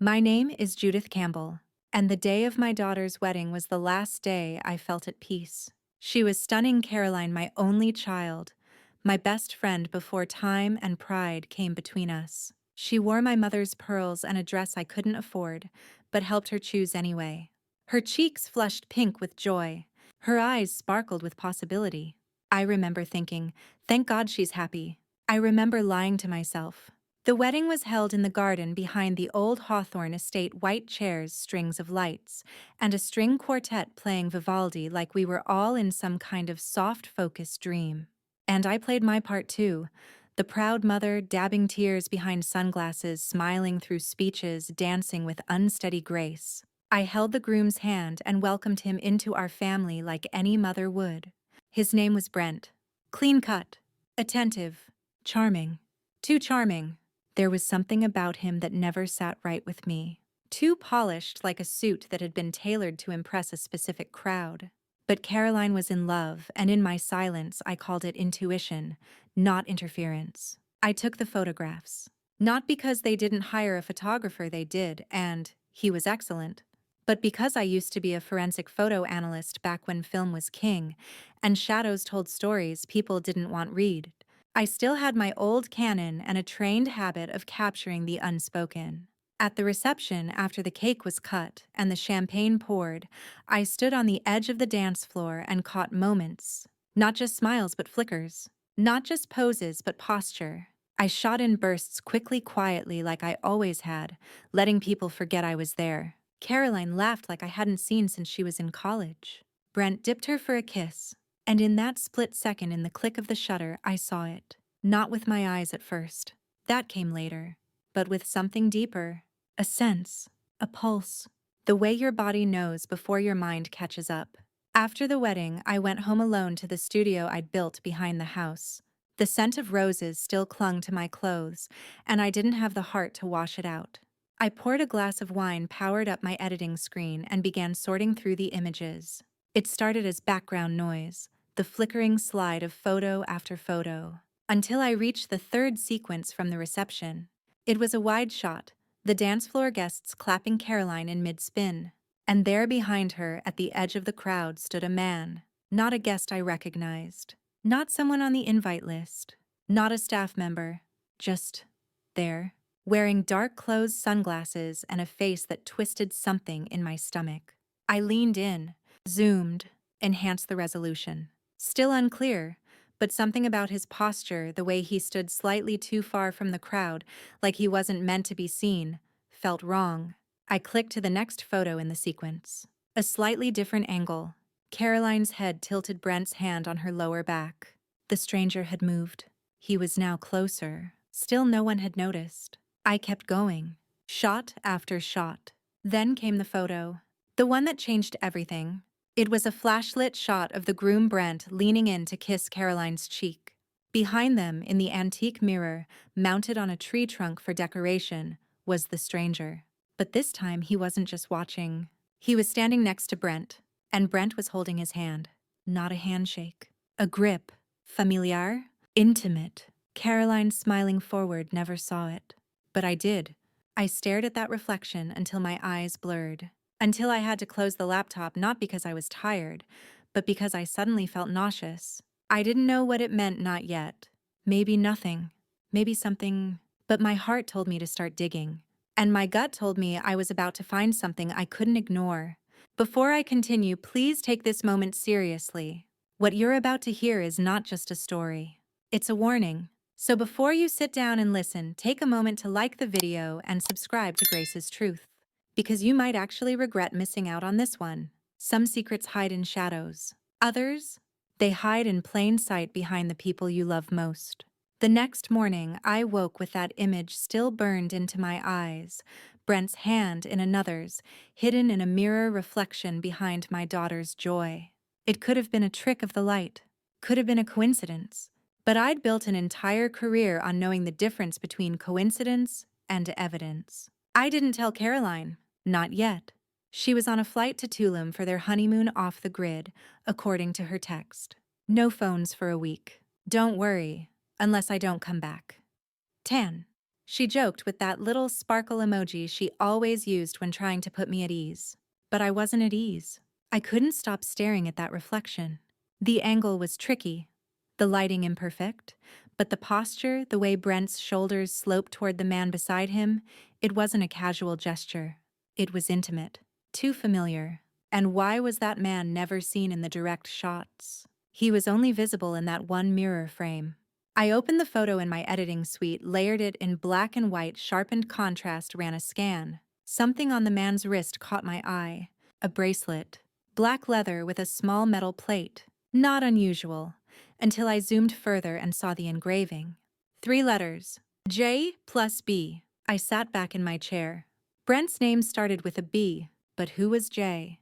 My name is Judith Campbell, and the day of my daughter's wedding was the last day I felt at peace. She was stunning Caroline, my only child, my best friend before time and pride came between us. She wore my mother's pearls and a dress I couldn't afford, but helped her choose anyway. Her cheeks flushed pink with joy. Her eyes sparkled with possibility. I remember thinking, thank God she's happy. I remember lying to myself. The wedding was held in the garden behind the old Hawthorne estate, white chairs, strings of lights, and a string quartet playing Vivaldi like we were all in some kind of soft-focused dream. And I played my part too, the proud mother dabbing tears behind sunglasses, smiling through speeches, dancing with unsteady grace. I held the groom's hand and welcomed him into our family like any mother would. His name was Brent. Clean-cut, attentive, charming. Too charming. There was something about him that never sat right with me. Too polished, like a suit that had been tailored to impress a specific crowd. But Caroline was in love, and in my silence I called it intuition, not interference. I took the photographs. Not because they didn't hire a photographer, they did, and he was excellent. But because I used to be a forensic photo analyst back when film was king, and shadows told stories people didn't want read. I still had my old Canon and a trained habit of capturing the unspoken. At the reception, after the cake was cut and the champagne poured, I stood on the edge of the dance floor and caught moments. Not just smiles but flickers. Not just poses but posture. I shot in bursts quickly, quietly, like I always had, letting people forget I was there. Caroline laughed like I hadn't seen since she was in college. Brent dipped her for a kiss. And in that split second, in the click of the shutter, I saw it. Not with my eyes at first. That came later. But with something deeper. A sense. A pulse. The way your body knows before your mind catches up. After the wedding, I went home alone to the studio I'd built behind the house. The scent of roses still clung to my clothes, and I didn't have the heart to wash it out. I poured a glass of wine, powered up my editing screen, and began sorting through the images. It started as background noise, the flickering slide of photo after photo, until I reached the third sequence from the reception. It was a wide shot, the dance floor guests clapping Caroline in mid-spin. And there behind her, at the edge of the crowd, stood a man. Not a guest I recognized. Not someone on the invite list. Not a staff member. Just there, wearing dark clothes, sunglasses, and a face that twisted something in my stomach. I leaned in, zoomed, enhanced the resolution. Still unclear, but something about his posture, the way he stood slightly too far from the crowd, like he wasn't meant to be seen, felt wrong. I clicked to the next photo in the sequence. A slightly different angle. Caroline's head tilted, Brent's hand on her lower back. The stranger had moved. He was now closer. Still no one had noticed. I kept going. Shot after shot. Then came the photo. The one that changed everything. It was a flashlit shot of the groom Brent leaning in to kiss Caroline's cheek. Behind them, in the antique mirror, mounted on a tree trunk for decoration, was the stranger. But this time he wasn't just watching. He was standing next to Brent, and Brent was holding his hand. Not a handshake. A grip. Familiar? Intimate. Caroline, smiling forward, never saw it. But I did. I stared at that reflection until my eyes blurred. Until I had to close the laptop, not because I was tired, but because I suddenly felt nauseous. I didn't know what it meant, not yet. Maybe nothing. Maybe something. But my heart told me to start digging. And my gut told me I was about to find something I couldn't ignore. Before I continue, please take this moment seriously. What you're about to hear is not just a story. It's a warning. So before you sit down and listen, take a moment to like the video and subscribe to Grace's Truth. Because you might actually regret missing out on this one. Some secrets hide in shadows. Others, they hide in plain sight behind the people you love most. The next morning, I woke with that image still burned into my eyes, Brent's hand in another's, hidden in a mirror reflection behind my daughter's joy. It could have been a trick of the light, could have been a coincidence, but I'd built an entire career on knowing the difference between coincidence and evidence. I didn't tell Caroline, not yet. She was on a flight to Tulum for their honeymoon off the grid, according to her text. No phones for a week. Don't worry. Unless I don't come back. 10. She joked with that little sparkle emoji she always used when trying to put me at ease. But I wasn't at ease. I couldn't stop staring at that reflection. The angle was tricky, the lighting imperfect, but the posture, the way Brent's shoulders sloped toward the man beside him, it wasn't a casual gesture. It was intimate, too familiar. And why was that man never seen in the direct shots? He was only visible in that one mirror frame. I opened the photo in my editing suite, layered it in black and white, sharpened contrast, ran a scan. Something on the man's wrist caught my eye. A bracelet. Black leather with a small metal plate. Not unusual, until I zoomed further and saw the engraving. 3 letters. J plus B. I sat back in my chair. Brent's name started with a B, but who was J?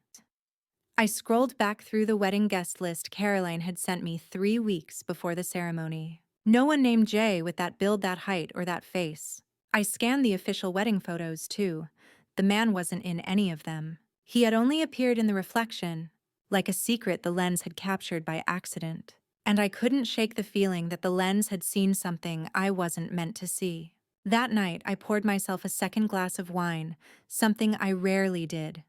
I scrolled back through the wedding guest list Caroline had sent me 3 weeks before the ceremony. No one named Jay with that build, that height, or that face. I scanned the official wedding photos, too. The man wasn't in any of them. He had only appeared in the reflection, like a secret the lens had captured by accident. And I couldn't shake the feeling that the lens had seen something I wasn't meant to see. That night, I poured myself a second glass of wine, something I rarely did.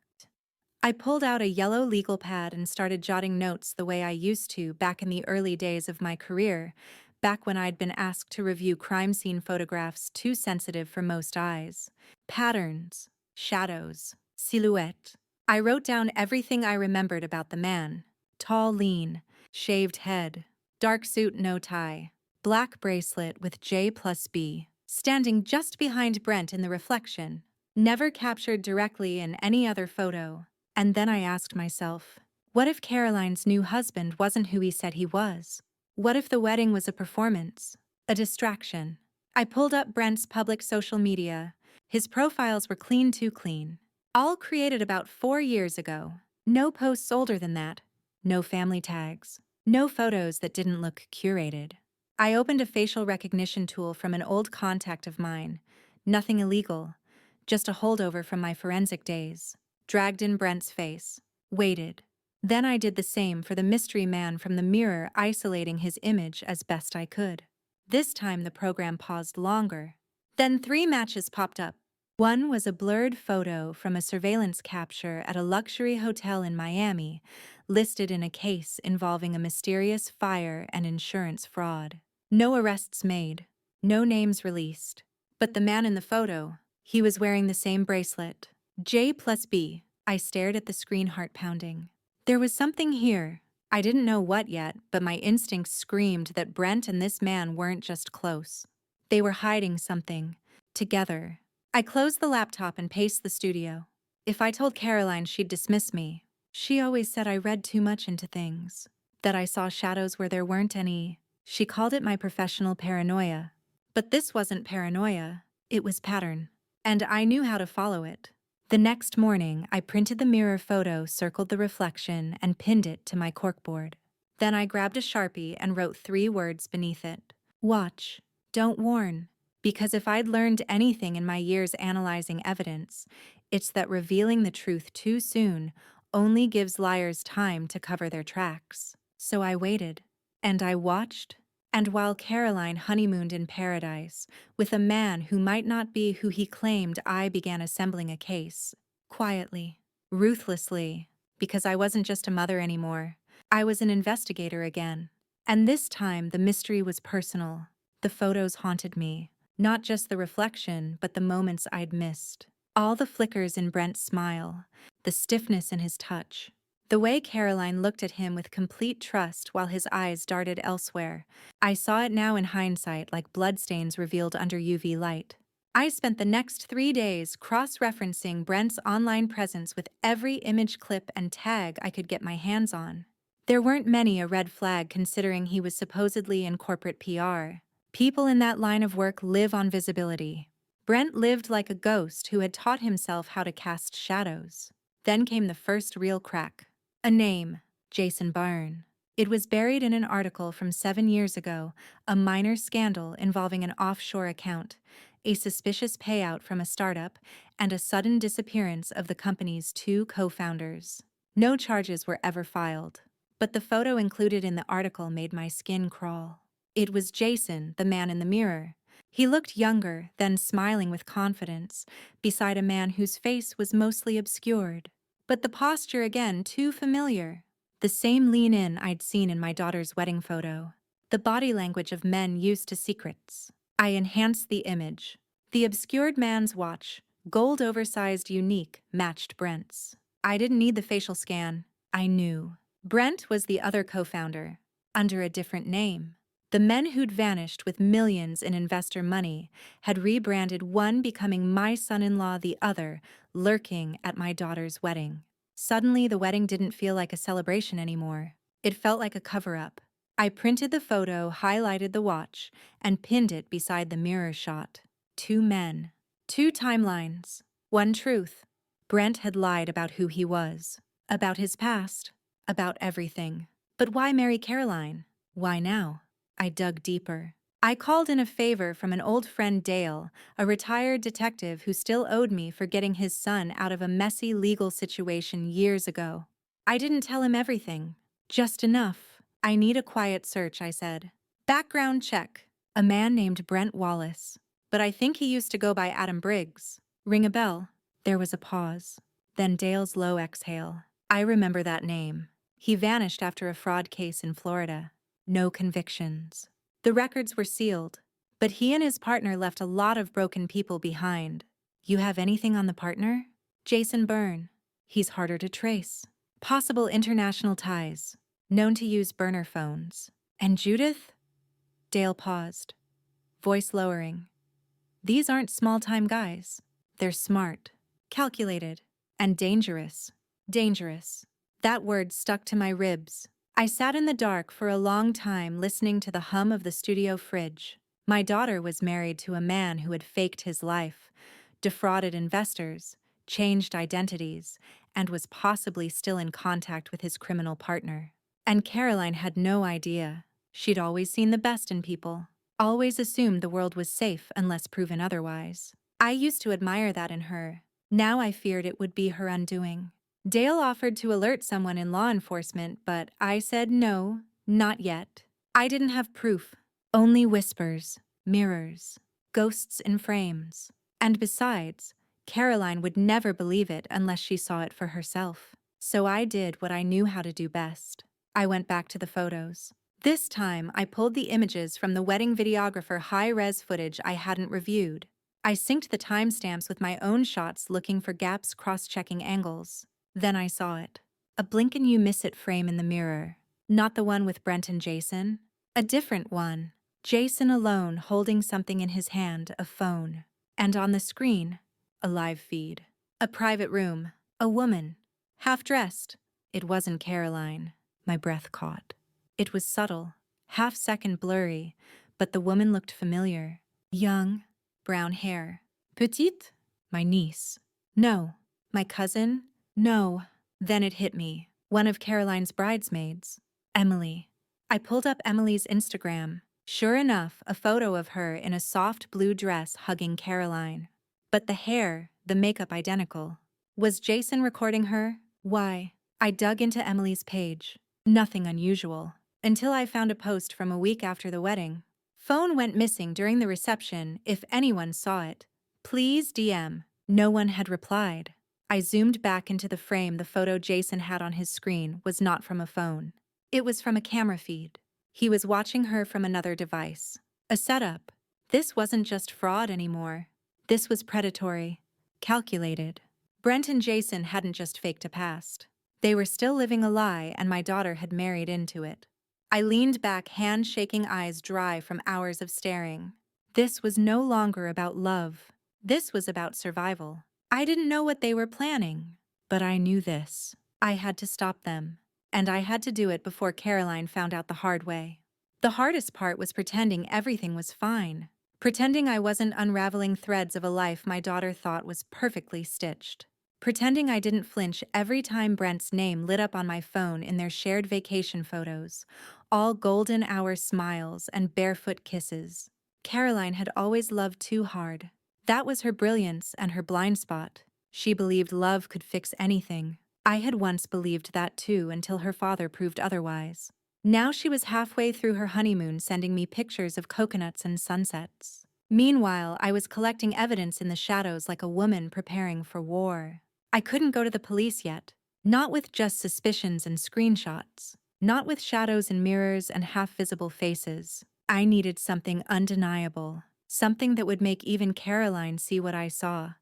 I pulled out a yellow legal pad and started jotting notes the way I used to back in the early days of my career, back when I'd been asked to review crime scene photographs too sensitive for most eyes. Patterns, shadows, silhouette. I wrote down everything I remembered about the man. Tall, lean, shaved head, dark suit, no tie, black bracelet with J plus B, standing just behind Brent in the reflection, never captured directly in any other photo. And then I asked myself, what if Caroline's new husband wasn't who he said he was? What if the wedding was a performance? A distraction? I pulled up Brent's public social media. His profiles were clean, too clean. All created about 4 years ago. No posts older than that. No family tags. No photos that didn't look curated. I opened a facial recognition tool from an old contact of mine. Nothing illegal. Just a holdover from my forensic days. Dragged in Brent's face. Waited. Then I did the same for the mystery man from the mirror, isolating his image as best I could. This time the program paused longer. Then 3 matches popped up. One was a blurred photo from a surveillance capture at a luxury hotel in Miami, listed in a case involving a mysterious fire and insurance fraud. No arrests made. No names released. But the man in the photo, he was wearing the same bracelet. J plus B. I stared at the screen, heart pounding. There was something here. I didn't know what yet, but my instincts screamed that Brent and this man weren't just close. They were hiding something. Together. I closed the laptop and paced the studio. If I told Caroline, she'd dismiss me. She always said I read too much into things. That I saw shadows where there weren't any. She called it my professional paranoia. But this wasn't paranoia. It was pattern. And I knew how to follow it. The next morning, I printed the mirror photo, circled the reflection, and pinned it to my corkboard. Then I grabbed a Sharpie and wrote 3 words beneath it. Watch. Don't warn. Because if I'd learned anything in my years analyzing evidence, it's that revealing the truth too soon only gives liars time to cover their tracks. So I waited. And I watched. And while Caroline honeymooned in paradise with a man who might not be who he claimed, I began assembling a case. Quietly, ruthlessly, because I wasn't just a mother anymore. I was an investigator again. And this time the mystery was personal. The photos haunted me. Not just the reflection, but the moments I'd missed. All the flickers in Brent's smile, the stiffness in his touch. The way Caroline looked at him with complete trust while his eyes darted elsewhere. I saw it now in hindsight, like bloodstains revealed under UV light. I spent the next 3 days cross-referencing Brent's online presence with every image clip and tag I could get my hands on. There weren't many a red flag considering he was supposedly in corporate PR. People in that line of work live on visibility. Brent lived like a ghost who had taught himself how to cast shadows. Then came the first real crack. A name, Jason Byrne. It was buried in an article from 7 years ago, a minor scandal involving an offshore account, a suspicious payout from a startup, and a sudden disappearance of the company's 2 co-founders. No charges were ever filed. But the photo included in the article made my skin crawl. It was Jason, the man in the mirror. He looked younger, then smiling with confidence, beside a man whose face was mostly obscured. But the posture again too familiar. The same lean-in I'd seen in my daughter's wedding photo. The body language of men used to secrets. I enhanced the image. The obscured man's watch, gold oversized unique, matched Brent's. I didn't need the facial scan. I knew. Brent was the other co-founder, under a different name. The men who'd vanished with millions in investor money had rebranded, one becoming my son-in-law, the other lurking at my daughter's wedding. Suddenly, the wedding didn't feel like a celebration anymore. It felt like a cover-up. I printed the photo, highlighted the watch, and pinned it beside the mirror shot. Two men. Two timelines. One truth. Brent had lied about who he was. About his past. About everything. But why marry Caroline? Why now? I dug deeper. I called in a favor from an old friend, Dale, a retired detective who still owed me for getting his son out of a messy legal situation years ago. I didn't tell him everything. Just enough. I need a quiet search, I said. Background check. A man named Brent Wallace. But I think he used to go by Adam Briggs. Ring a bell. There was a pause. Then Dale's low exhale. I remember that name. He vanished after a fraud case in Florida. No convictions. The records were sealed, but he and his partner left a lot of broken people behind. You have anything on the partner? Jason Byrne. He's harder to trace. Possible international ties. Known to use burner phones. And Judith? Dale paused, voice lowering. These aren't small-time guys. They're smart, calculated, and dangerous. Dangerous. That word stuck to my ribs. I sat in the dark for a long time, listening to the hum of the studio fridge. My daughter was married to a man who had faked his life, defrauded investors, changed identities, and was possibly still in contact with his criminal partner. And Caroline had no idea. She'd always seen the best in people, always assumed the world was safe unless proven otherwise. I used to admire that in her. Now I feared it would be her undoing. Dale offered to alert someone in law enforcement, but I said no, not yet. I didn't have proof, only whispers, mirrors, ghosts in frames. And besides, Caroline would never believe it unless she saw it for herself. So I did what I knew how to do best. I went back to the photos. This time, I pulled the images from the wedding videographer high-res footage I hadn't reviewed. I synced the timestamps with my own shots, looking for gaps, cross-checking angles. Then I saw it. A blink-and-you-miss-it frame in the mirror. Not the one with Brent and Jason. A different one. Jason alone, holding something in his hand, a phone. And on the screen, a live feed. A private room. A woman. Half-dressed. It wasn't Caroline. My breath caught. It was subtle, half-second blurry, but the woman looked familiar. Young, brown hair. Petite? My niece. No. My cousin? No. Then it hit me. One of Caroline's bridesmaids. Emily. I pulled up Emily's Instagram. Sure enough, a photo of her in a soft blue dress hugging Caroline. But the hair, the makeup identical. Was Jason recording her? Why? I dug into Emily's page. Nothing unusual. Until I found a post from a week after the wedding. Phone went missing during the reception. If anyone saw it, please DM. No one had replied. I zoomed back into the frame. The photo Jason had on his screen was not from a phone. It was from a camera feed. He was watching her from another device. A setup. This wasn't just fraud anymore. This was predatory. Calculated. Brent and Jason hadn't just faked a past. They were still living a lie, and my daughter had married into it. I leaned back, hand-shaking, eyes dry from hours of staring. This was no longer about love. This was about survival. I didn't know what they were planning, but I knew this. I had to stop them, and I had to do it before Caroline found out the hard way. The hardest part was pretending everything was fine, pretending I wasn't unraveling threads of a life my daughter thought was perfectly stitched. Pretending I didn't flinch every time Brent's name lit up on my phone in their shared vacation photos, all golden hour smiles and barefoot kisses. Caroline had always loved too hard. That was her brilliance and her blind spot. She believed love could fix anything. I had once believed that too, until her father proved otherwise. Now she was halfway through her honeymoon, sending me pictures of coconuts and sunsets. Meanwhile, I was collecting evidence in the shadows like a woman preparing for war. I couldn't go to the police yet. Not with just suspicions and screenshots. Not with shadows and mirrors and half-visible faces. I needed something undeniable. Something that would make even Caroline see what I saw.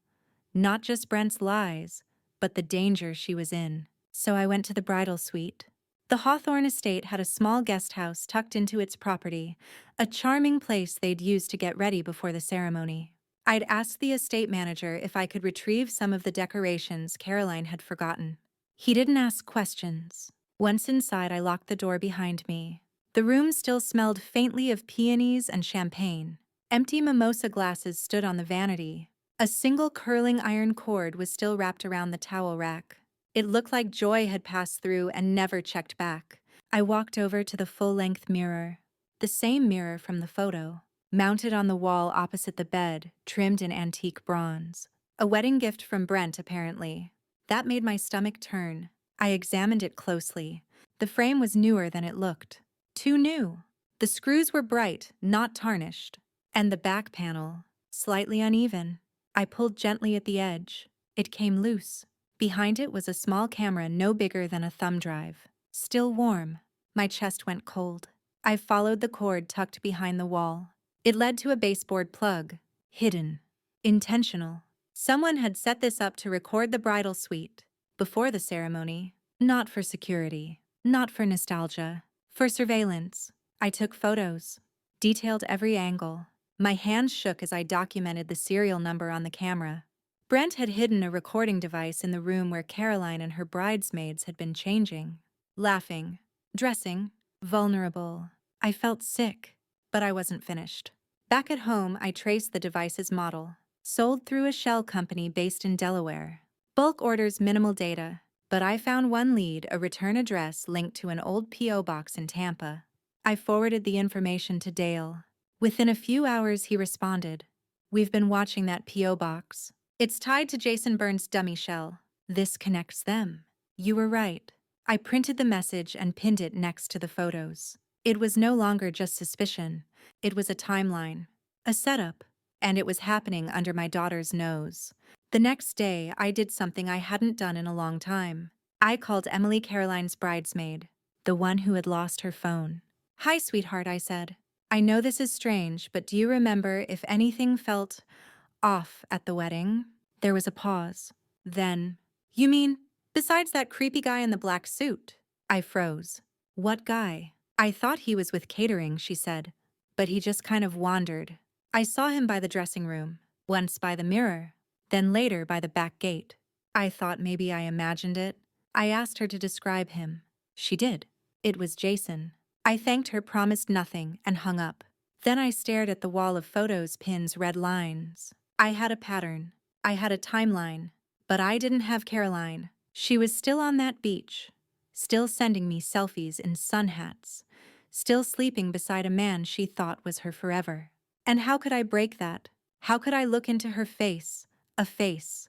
Not just Brent's lies, but the danger she was in. So I went to the bridal suite. The Hawthorne estate had a small guest house tucked into its property, a charming place they'd used to get ready before the ceremony. I'd asked the estate manager if I could retrieve some of the decorations Caroline had forgotten. He didn't ask questions. Once inside, I locked the door behind me. The room still smelled faintly of peonies and champagne. Empty mimosa glasses stood on the vanity. A single curling iron cord was still wrapped around the towel rack. It looked like joy had passed through and never checked back. I walked over to the full-length mirror. The same mirror from the photo, mounted on the wall opposite the bed, trimmed in antique bronze. A wedding gift from Brent, apparently. That made my stomach turn. I examined it closely. The frame was newer than it looked. Too new. The screws were bright, not tarnished. And the back panel, slightly uneven. I pulled gently at the edge. It came loose. Behind it was a small camera no bigger than a thumb drive. Still warm. My chest went cold. I followed the cord tucked behind the wall. It led to a baseboard plug. Hidden. Intentional. Someone had set this up to record the bridal suite. Before the ceremony. Not for security. Not for nostalgia. For surveillance. I took photos. Detailed every angle. My hands shook as I documented the serial number on the camera. Brent had hidden a recording device in the room where Caroline and her bridesmaids had been changing. Laughing. Dressing. Vulnerable. I felt sick, but I wasn't finished. Back at home, I traced the device's model. Sold through a shell company based in Delaware. Bulk orders, minimal data, but I found one lead, a return address linked to an old P.O. box in Tampa. I forwarded the information to Dale. Within a few hours, he responded. "We've been watching that P.O. box. It's tied to Jason Byrne's dummy shell. This connects them." You were right. I printed the message and pinned it next to the photos. It was no longer just suspicion. It was a timeline. A setup. And it was happening under my daughter's nose. The next day, I did something I hadn't done in a long time. I called Emily, Caroline's bridesmaid, the one who had lost her phone. "Hi, sweetheart," I said. "I know this is strange, but do you remember if anything felt off at the wedding?" There was a pause. Then, "You mean, besides that creepy guy in the black suit?" I froze. "What guy?" "I thought he was with catering," she said. "But he just kind of wandered. I saw him by the dressing room, once by the mirror, then later by the back gate." I thought maybe I imagined it. I asked her to describe him. She did. It was Jason. I thanked her, promised nothing, and hung up. Then I stared at the wall of photos, pins, red lines. I had a pattern. I had a timeline. But I didn't have Caroline. She was still on that beach. Still sending me selfies in sun hats. Still sleeping beside a man she thought was her forever. And how could I break that? How could I look into her face? A face.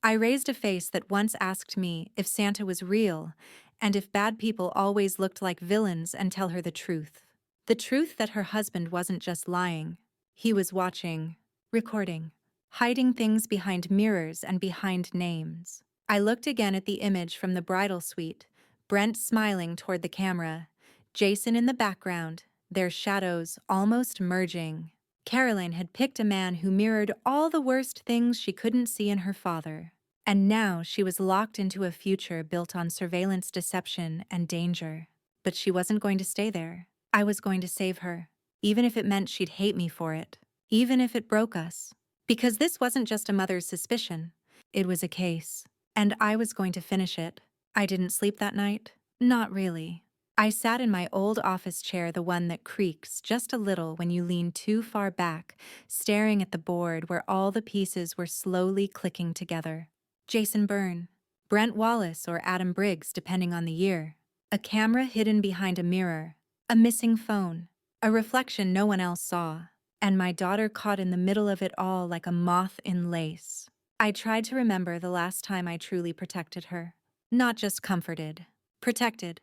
I raised a face that once asked me if Santa was real, and if bad people always looked like villains, and tell her the truth. The truth that her husband wasn't just lying. He was watching, recording, hiding things behind mirrors and behind names. I looked again at the image from the bridal suite, Brent smiling toward the camera, Jason in the background, their shadows almost merging. Caroline had picked a man who mirrored all the worst things she couldn't see in her father. And now she was locked into a future built on surveillance, deception, and danger. But she wasn't going to stay there. I was going to save her, even if it meant she'd hate me for it, even if it broke us. Because this wasn't just a mother's suspicion. It was a case. And I was going to finish it. I didn't sleep that night. Not really. I sat in my old office chair, the one that creaks just a little when you lean too far back, staring at the board where all the pieces were slowly clicking together. Jason Byrne, Brent Wallace, or Adam Briggs, depending on the year. A camera hidden behind a mirror. A missing phone. A reflection no one else saw. And my daughter caught in the middle of it all like a moth in lace. I tried to remember the last time I truly protected her. Not just comforted. Protected.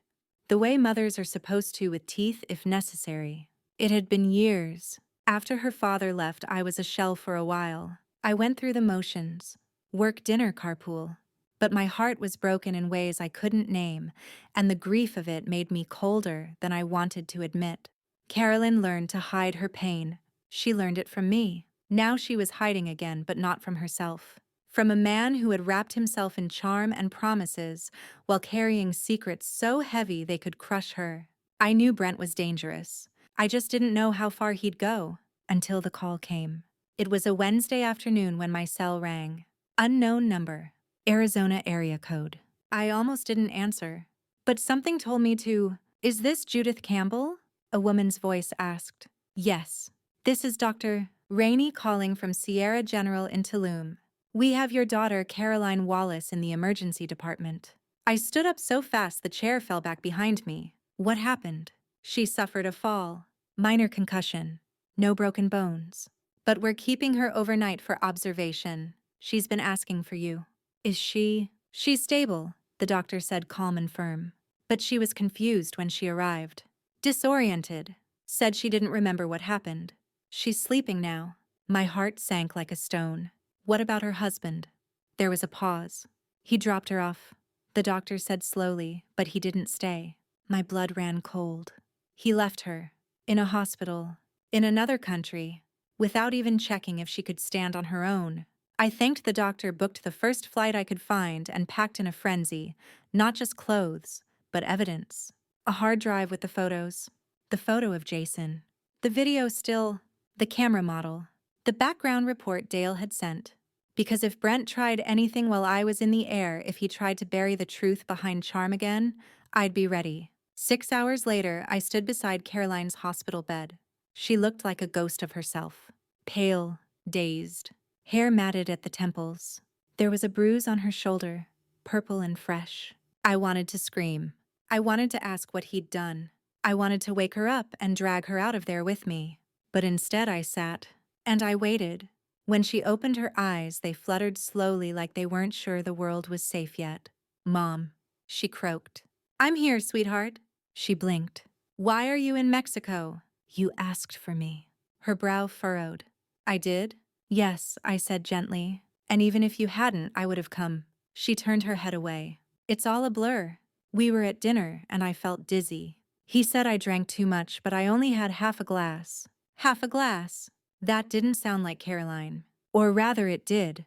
The way mothers are supposed to, with teeth if necessary. It had been years. After her father left, I was a shell for a while. I went through the motions. Work, dinner, carpool. But my heart was broken in ways I couldn't name, and the grief of it made me colder than I wanted to admit. Carolyn learned to hide her pain. She learned it from me. Now she was hiding again, but not from herself. From a man who had wrapped himself in charm and promises while carrying secrets so heavy they could crush her. I knew Brent was dangerous. I just didn't know how far he'd go, until the call came. It was a Wednesday afternoon when my cell rang. Unknown number. Arizona area code. I almost didn't answer. But something told me to. Is this Judith Campbell? A woman's voice asked. Yes. This is Dr. Rainey calling from Sierra General in Tulum. We have your daughter Caroline Wallace in the emergency department. I stood up so fast the chair fell back behind me. What happened? She suffered a fall. Minor concussion. No broken bones. But we're keeping her overnight for observation. She's been asking for you. Is she? She's stable, the doctor said, calm and firm. But she was confused when she arrived. Disoriented. Said she didn't remember what happened. She's sleeping now. My heart sank like a stone. What about her husband? There was a pause. He dropped her off. The doctor said slowly, but he didn't stay. My blood ran cold. He left her. In a hospital. In another country. Without even checking if she could stand on her own. I thanked the doctor, booked the first flight I could find, and packed in a frenzy. Not just clothes, but evidence. A hard drive with the photos. The photo of Jason. The video still. The camera model. The background report Dale had sent. Because if Brent tried anything while I was in the air, if he tried to bury the truth behind charm again, I'd be ready. 6 hours later, I stood beside Caroline's hospital bed. She looked like a ghost of herself. Pale, dazed. Hair matted at the temples. There was a bruise on her shoulder, purple and fresh. I wanted to scream. I wanted to ask what he'd done. I wanted to wake her up and drag her out of there with me. But instead I sat, and I waited. When she opened her eyes, they fluttered slowly like they weren't sure the world was safe yet. Mom, she croaked. I'm here, sweetheart. She blinked. Why are you in Mexico? You asked for me. Her brow furrowed. I did? Yes, I said gently. And even if you hadn't, I would have come. She turned her head away. It's all a blur. We were at dinner, and I felt dizzy. He said I drank too much, but I only had half a glass. Half a glass? That didn't sound like Caroline. Or rather, it did.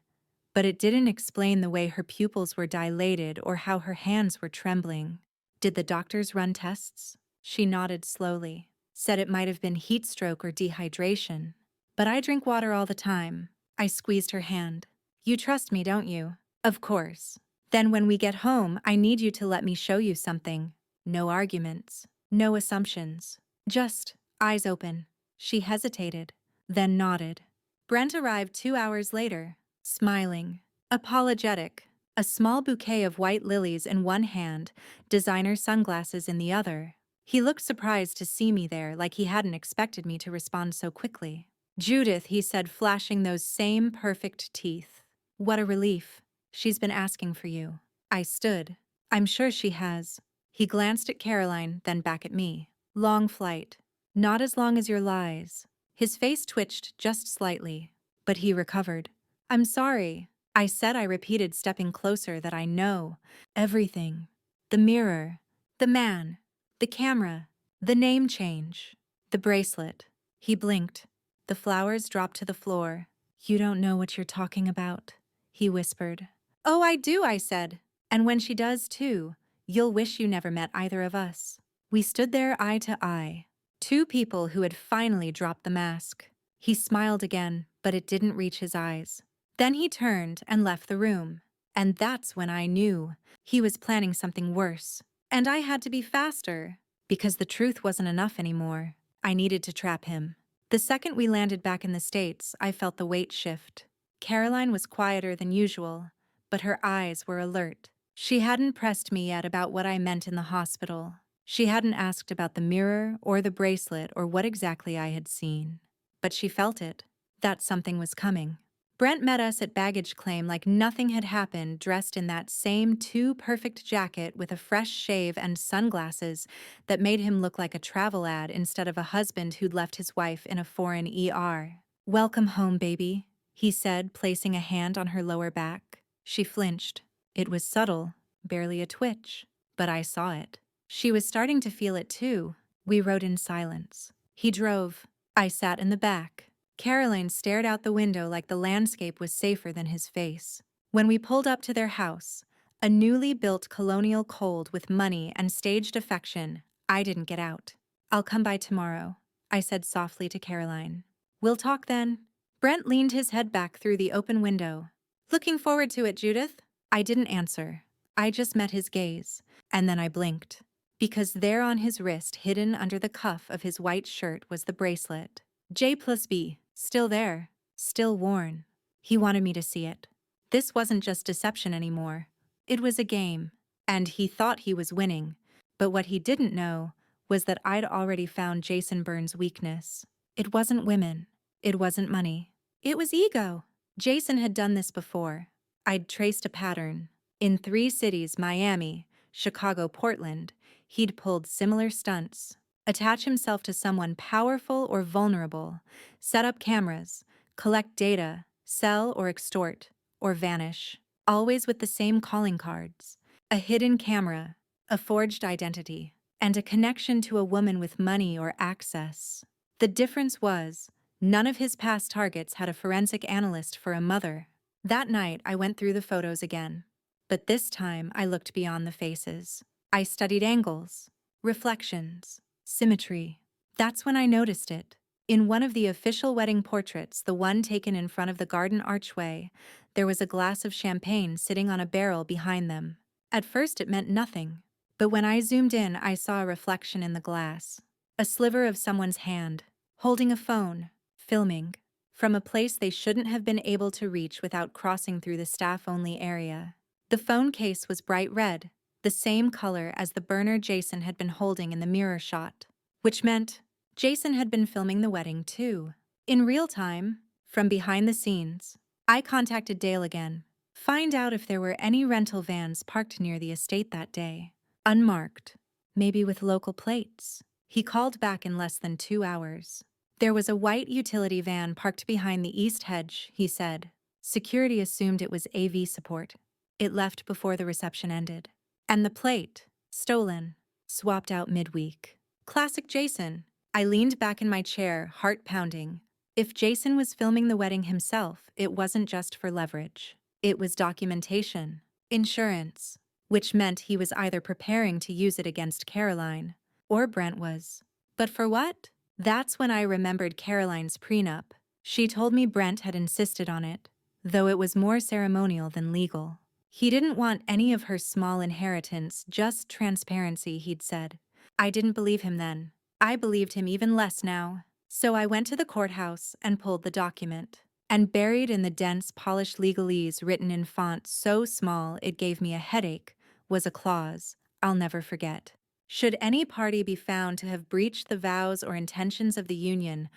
But it didn't explain the way her pupils were dilated or how her hands were trembling. Did the doctors run tests? She nodded slowly. Said it might have been heat stroke or dehydration. But I drink water all the time. I squeezed her hand. You trust me, don't you? Of course. Then when we get home, I need you to let me show you something. No arguments. No assumptions. Just eyes open. She hesitated, then nodded. Brent arrived 2 hours later, smiling, apologetic, a small bouquet of white lilies in one hand, designer sunglasses in the other. He looked surprised to see me there, like he hadn't expected me to respond so quickly. Judith, he said, flashing those same perfect teeth. What a relief. She's been asking for you. I stood. I'm sure she has. He glanced at Caroline, then back at me. Long flight. Not as long as your lies. His face twitched just slightly, but he recovered. I'm sorry. I said, I repeated, stepping closer, that I know. Everything. The mirror. The man. The camera. The name change. The bracelet. He blinked. The flowers dropped to the floor. You don't know what you're talking about, he whispered. Oh, I do, I said. And when she does too, you'll wish you never met either of us. We stood there eye to eye. Two people who had finally dropped the mask. He smiled again, but it didn't reach his eyes. Then he turned and left the room. And that's when I knew he was planning something worse. And I had to be faster, because the truth wasn't enough anymore. I needed to trap him. The second we landed back in the States, I felt the weight shift. Caroline was quieter than usual, but her eyes were alert. She hadn't pressed me yet about what I meant in the hospital. She hadn't asked about the mirror or the bracelet or what exactly I had seen. But she felt it, that something was coming. Brent met us at baggage claim like nothing had happened, dressed in that same too-perfect jacket with a fresh shave and sunglasses that made him look like a travel ad instead of a husband who'd left his wife in a foreign ER. "Welcome home, baby," he said, placing a hand on her lower back. She flinched. It was subtle, barely a twitch, but I saw it. She was starting to feel it too. We rode in silence. He drove. I sat in the back. Caroline stared out the window like the landscape was safer than his face. When we pulled up to their house, a newly built colonial cold with money and staged affection, I didn't get out. "I'll come by tomorrow," I said softly to Caroline. "We'll talk then." Brent leaned his head back through the open window. "Looking forward to it, Judith?" I didn't answer. I just met his gaze, and then I blinked. Because there on his wrist, hidden under the cuff of his white shirt, was the bracelet. J+B, still there, still worn. He wanted me to see it. This wasn't just deception anymore. It was a game, and he thought he was winning. But what he didn't know was that I'd already found Jason Byrne's weakness. It wasn't women. It wasn't money. It was ego. Jason had done this before. I'd traced a pattern. In 3 cities, Miami, Chicago, Portland, he'd pulled similar stunts. Attach himself to someone powerful or vulnerable, set up cameras, collect data, sell or extort, or vanish, always with the same calling cards. A hidden camera, a forged identity, and a connection to a woman with money or access. The difference was, none of his past targets had a forensic analyst for a mother. That night, I went through the photos again. But this time, I looked beyond the faces. I studied angles, reflections, symmetry. That's when I noticed it. In one of the official wedding portraits, the one taken in front of the garden archway, there was a glass of champagne sitting on a barrel behind them. At first it meant nothing, but when I zoomed in, I saw a reflection in the glass. A sliver of someone's hand, holding a phone, filming, from a place they shouldn't have been able to reach without crossing through the staff-only area. The phone case was bright red, the same color as the burner Jason had been holding in the mirror shot, which meant Jason had been filming the wedding too. In real time, from behind the scenes, I contacted Dale again. Find out if there were any rental vans parked near the estate that day. Unmarked, maybe with local plates. He called back in less than 2 hours. There was a white utility van parked behind the east hedge, he said. Security assumed it was AV support. It left before the reception ended. And the plate, stolen, swapped out midweek. Classic Jason. I leaned back in my chair, heart pounding. If Jason was filming the wedding himself, it wasn't just for leverage. It was documentation, insurance, which meant he was either preparing to use it against Caroline, or Brent was. But for what? That's when I remembered Caroline's prenup. She told me Brent had insisted on it, though it was more ceremonial than legal. He didn't want any of her small inheritance, just transparency, he'd said. I didn't believe him then. I believed him even less now. So I went to the courthouse and pulled the document. And buried in the dense, polished legalese written in font so small it gave me a headache was a clause I'll never forget. Should any party be found to have breached the vows or intentions of the union,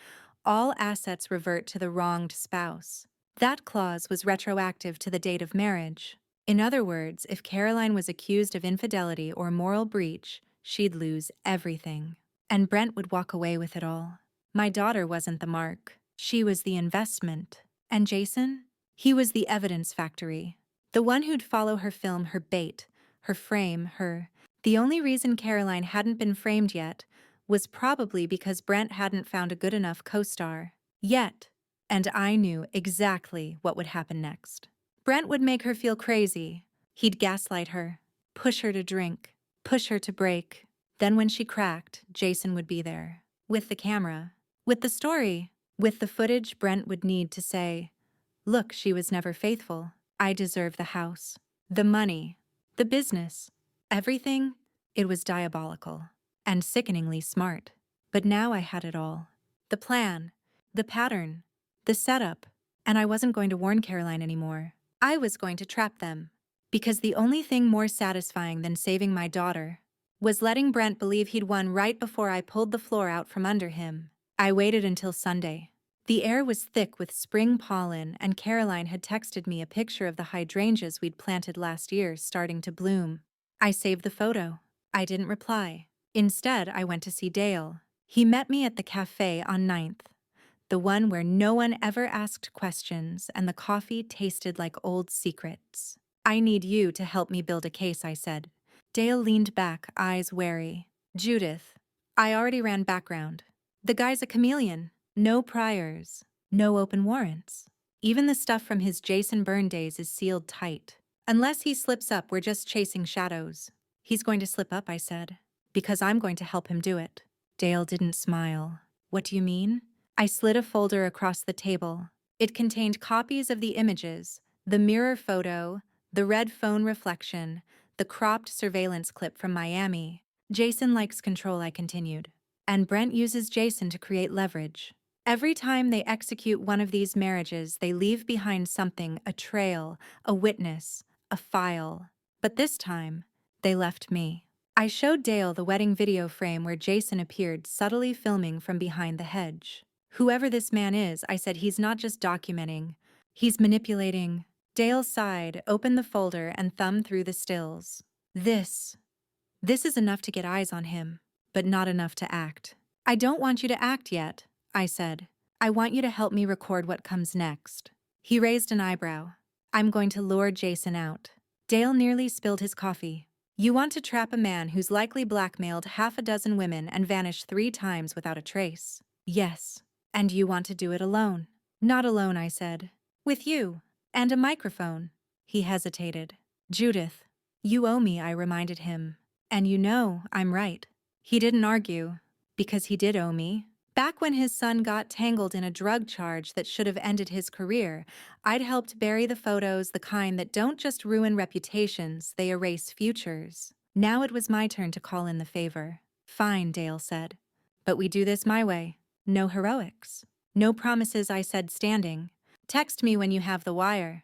all assets revert to the wronged spouse. That clause was retroactive to the date of marriage. In other words, if Caroline was accused of infidelity or moral breach, she'd lose everything. And Brent would walk away with it all. My daughter wasn't the mark. She was the investment. And Jason? He was the evidence factory. The one who'd follow her film, her bait, her frame, her... The only reason Caroline hadn't been framed yet was probably because Brent hadn't found a good enough co-star. Yet. And I knew exactly what would happen next. Brent would make her feel crazy. He'd gaslight her, push her to drink, push her to break. Then when she cracked, Jason would be there. With the camera. With the story. With the footage Brent would need to say, "Look, she was never faithful. I deserve the house. The money. The business. Everything." It was diabolical. And sickeningly smart. But now I had it all. The plan. The pattern. The setup. And I wasn't going to warn Caroline anymore. I was going to trap them. Because the only thing more satisfying than saving my daughter was letting Brent believe he'd won right before I pulled the floor out from under him. I waited until Sunday. The air was thick with spring pollen, and Caroline had texted me a picture of the hydrangeas we'd planted last year starting to bloom. I saved the photo. I didn't reply. Instead, I went to see Dale. He met me at the cafe on Ninth, the one where no one ever asked questions and the coffee tasted like old secrets. "I need you to help me build a case," I said. Dale leaned back, eyes wary. "Judith, I already ran background. The guy's a chameleon. No priors. No open warrants. Even the stuff from his Jason Byrne days is sealed tight. Unless he slips up, we're just chasing shadows." "He's going to slip up," I said, "because I'm going to help him do it." Dale didn't smile. "What do you mean?" I slid a folder across the table. It contained copies of the images, the mirror photo, the red phone reflection, the cropped surveillance clip from Miami. "Jason likes control," I continued. "And Brent uses Jason to create leverage. Every time they execute one of these marriages, they leave behind something, a trail, a witness, a file. But this time, they left me." I showed Dale the wedding video frame where Jason appeared subtly filming from behind the hedge. "Whoever this man is," I said, "he's not just documenting. He's manipulating." Dale sighed, opened the folder, and thumbed through the stills. This is enough to get eyes on him, but not enough to act." "I don't want you to act yet," I said. "I want you to help me record what comes next." He raised an eyebrow. "I'm going to lure Jason out." Dale nearly spilled his coffee. "You want to trap a man who's likely blackmailed half a dozen women and vanished 3 times without a trace." "Yes. And you want to do it alone." "Not alone," I said. "With you. And a microphone." He hesitated. "Judith, you owe me," I reminded him. "And you know I'm right." He didn't argue, because he did owe me. Back when his son got tangled in a drug charge that should have ended his career, I'd helped bury the photos, the kind that don't just ruin reputations, they erase futures. Now it was my turn to call in the favor. "Fine," Dale said. "But we do this my way. No heroics. No promises," I said, standing. "Text me when you have the wire."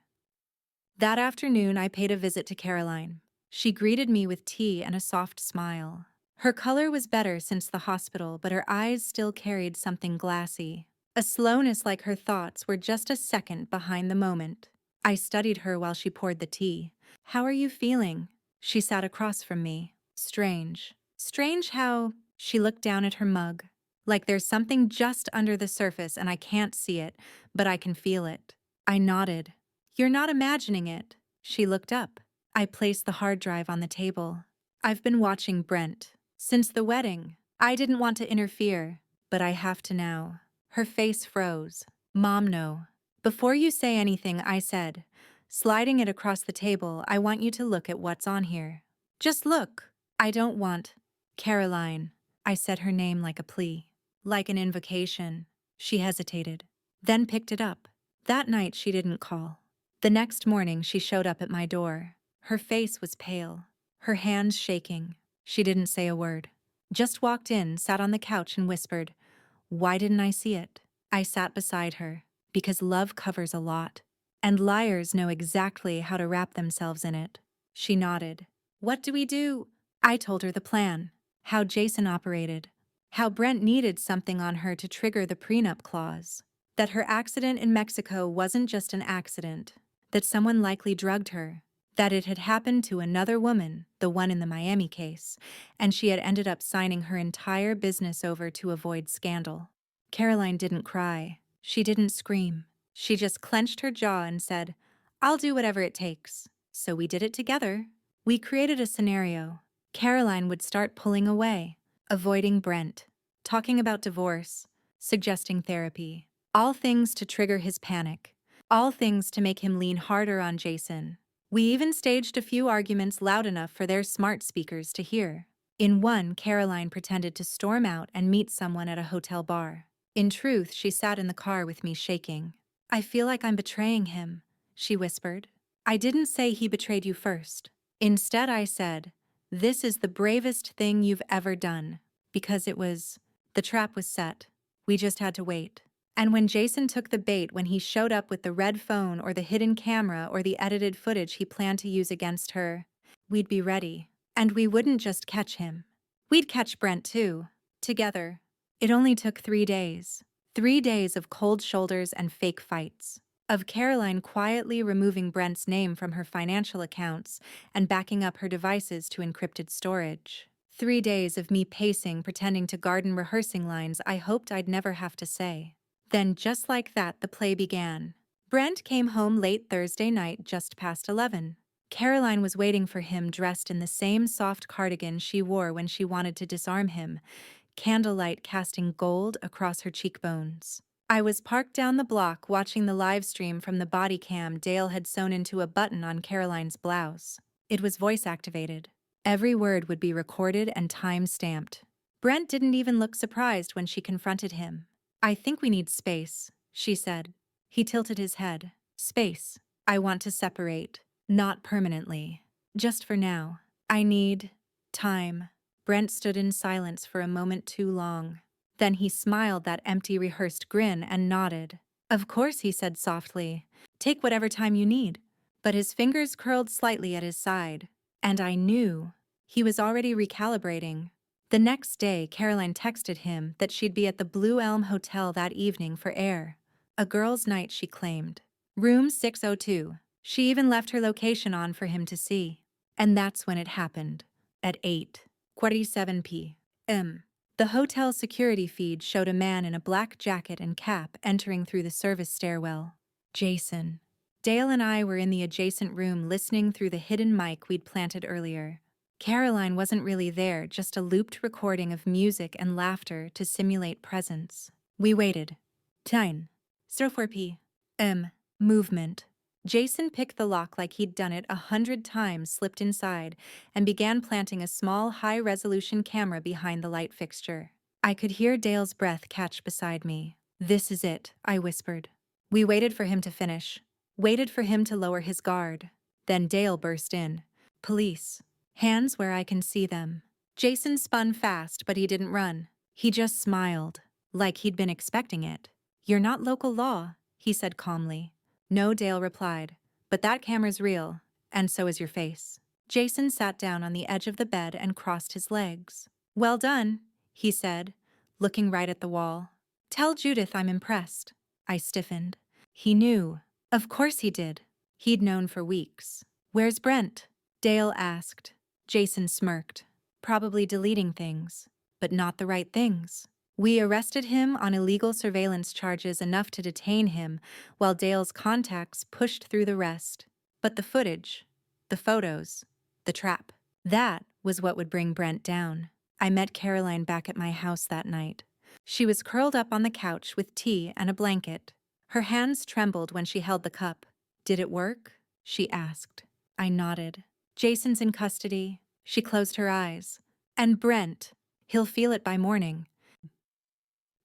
That afternoon, I paid a visit to Caroline. She greeted me with tea and a soft smile. Her color was better since the hospital, but her eyes still carried something glassy. A slowness like her thoughts were just a second behind the moment. I studied her while she poured the tea. "How are you feeling?" She sat across from me. "Strange. Strange how—" She looked down at her mug. "Like there's something just under the surface and I can't see it, but I can feel it." I nodded. "You're not imagining it." She looked up. I placed the hard drive on the table. "I've been watching Brent. Since the wedding. I didn't want to interfere, but I have to now." Her face froze. "Mom, no." "Before you say anything," I said, sliding it across the table, "I want you to look at what's on here. Just look." "I don't want—" "Caroline." I said her name like a plea. Like an invocation. She hesitated, then picked it up. That night she didn't call. The next morning she showed up at my door. Her face was pale, her hands shaking. She didn't say a word. Just walked in, sat on the couch and whispered, "Why didn't I see it?" I sat beside her, because love covers a lot, and liars know exactly how to wrap themselves in it. She nodded. "What do we do?" I told her the plan, how Jason operated, how Brent needed something on her to trigger the prenup clause, that her accident in Mexico wasn't just an accident, that someone likely drugged her, that it had happened to another woman, the one in the Miami case, and she had ended up signing her entire business over to avoid scandal. Caroline didn't cry. She didn't scream. She just clenched her jaw and said, "I'll do whatever it takes." So we did it together. We created a scenario. Caroline would start pulling away, avoiding Brent, talking about divorce, suggesting therapy, all things to trigger his panic, all things to make him lean harder on Jason. We even staged a few arguments loud enough for their smart speakers to hear. In one, Caroline pretended to storm out and meet someone at a hotel bar. In truth, she sat in the car with me shaking. "I feel like I'm betraying him," she whispered. "I didn't say he betrayed you first. Instead, I said, this is the bravest thing you've ever done." Because the trap was set. We just had to wait. And when Jason took the bait, when he showed up with the red phone or the hidden camera or the edited footage he planned to use against her, we'd be ready. And we wouldn't just catch him. We'd catch Brent too. Together. It only took 3 days. 3 days of cold shoulders and fake fights. Of Caroline quietly removing Brent's name from her financial accounts and backing up her devices to encrypted storage. 3 days of me pacing, pretending to garden rehearsing lines I hoped I'd never have to say. Then, just like that, the play began. Brent came home late Thursday night, just past 11. Caroline was waiting for him, dressed in the same soft cardigan she wore when she wanted to disarm him, candlelight casting gold across her cheekbones. I was parked down the block watching the live stream from the body cam Dale had sewn into a button on Caroline's blouse. It was voice-activated. Every word would be recorded and time-stamped. Brent didn't even look surprised when she confronted him. "I think we need space," she said. He tilted his head. "Space. I want to separate. Not permanently. Just for now. I need time." Brent stood in silence for a moment too long. Then he smiled that empty, rehearsed grin and nodded. "Of course," he said softly. "Take whatever time you need." But his fingers curled slightly at his side. And I knew. He was already recalibrating. The next day, Caroline texted him that she'd be at the Blue Elm Hotel that evening for air. A girls' night, she claimed. Room 602. She even left her location on for him to see. And that's when it happened. At 8:47 p.m. The hotel security feed showed a man in a black jacket and cap entering through the service stairwell. Jason. Dale and I were in the adjacent room listening through the hidden mic we'd planted earlier. Caroline wasn't really there, just a looped recording of music and laughter to simulate presence. We waited. 10:04 p.m. Movement. Jason picked the lock like he'd done it 100 times, slipped inside, and began planting a small, high-resolution camera behind the light fixture. I could hear Dale's breath catch beside me. "This is it," I whispered. We waited for him to finish. Waited for him to lower his guard. Then Dale burst in. "Police. Hands where I can see them." Jason spun fast, but he didn't run. He just smiled, like he'd been expecting it. "You're not local law," he said calmly. "No," Dale replied, "but that camera's real, and so is your face." Jason sat down on the edge of the bed and crossed his legs. "Well done," he said, looking right at the wall. "Tell Judith I'm impressed." I stiffened. He knew. Of course he did. He'd known for weeks. "Where's Brent?" Dale asked. Jason smirked. "Probably deleting things, but not the right things." We arrested him on illegal surveillance charges, enough to detain him, while Dale's contacts pushed through the rest. But the footage, the photos, the trap, that was what would bring Brent down. I met Caroline back at my house that night. She was curled up on the couch with tea and a blanket. Her hands trembled when she held the cup. "Did it work?" she asked. I nodded. "Jason's in custody." She closed her eyes. "And Brent, he'll feel it by morning."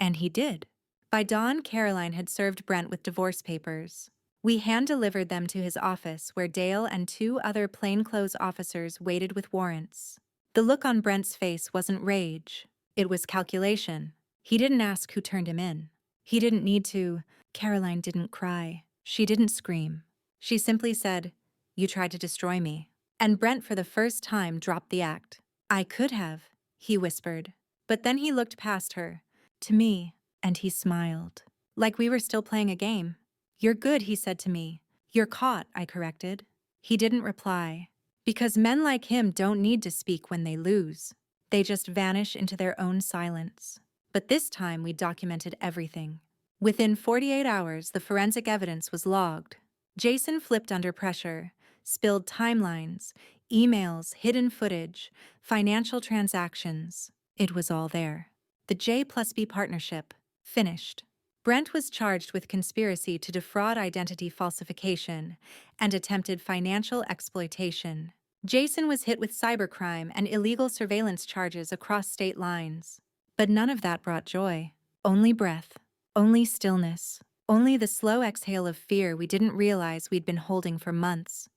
And he did. By dawn, Caroline had served Brent with divorce papers. We hand-delivered them to his office, where Dale and 2 other plainclothes officers waited with warrants. The look on Brent's face wasn't rage. It was calculation. He didn't ask who turned him in. He didn't need to. Caroline didn't cry. She didn't scream. She simply said, "You tried to destroy me." And Brent, for the first time, dropped the act. "I could have," he whispered. But then he looked past her, to me, and he smiled. Like we were still playing a game. "You're good," he said to me. "You're caught," I corrected. He didn't reply. Because men like him don't need to speak when they lose. They just vanish into their own silence. But this time we documented everything. Within 48 hours, the forensic evidence was logged. Jason flipped under pressure, spilled timelines, emails, hidden footage, financial transactions. It was all there. The J+B partnership, finished. Brent was charged with conspiracy to defraud, identity falsification, and attempted financial exploitation. Jason was hit with cybercrime and illegal surveillance charges across state lines. But none of that brought joy. Only breath. Only stillness. Only the slow exhale of fear we didn't realize we'd been holding for months.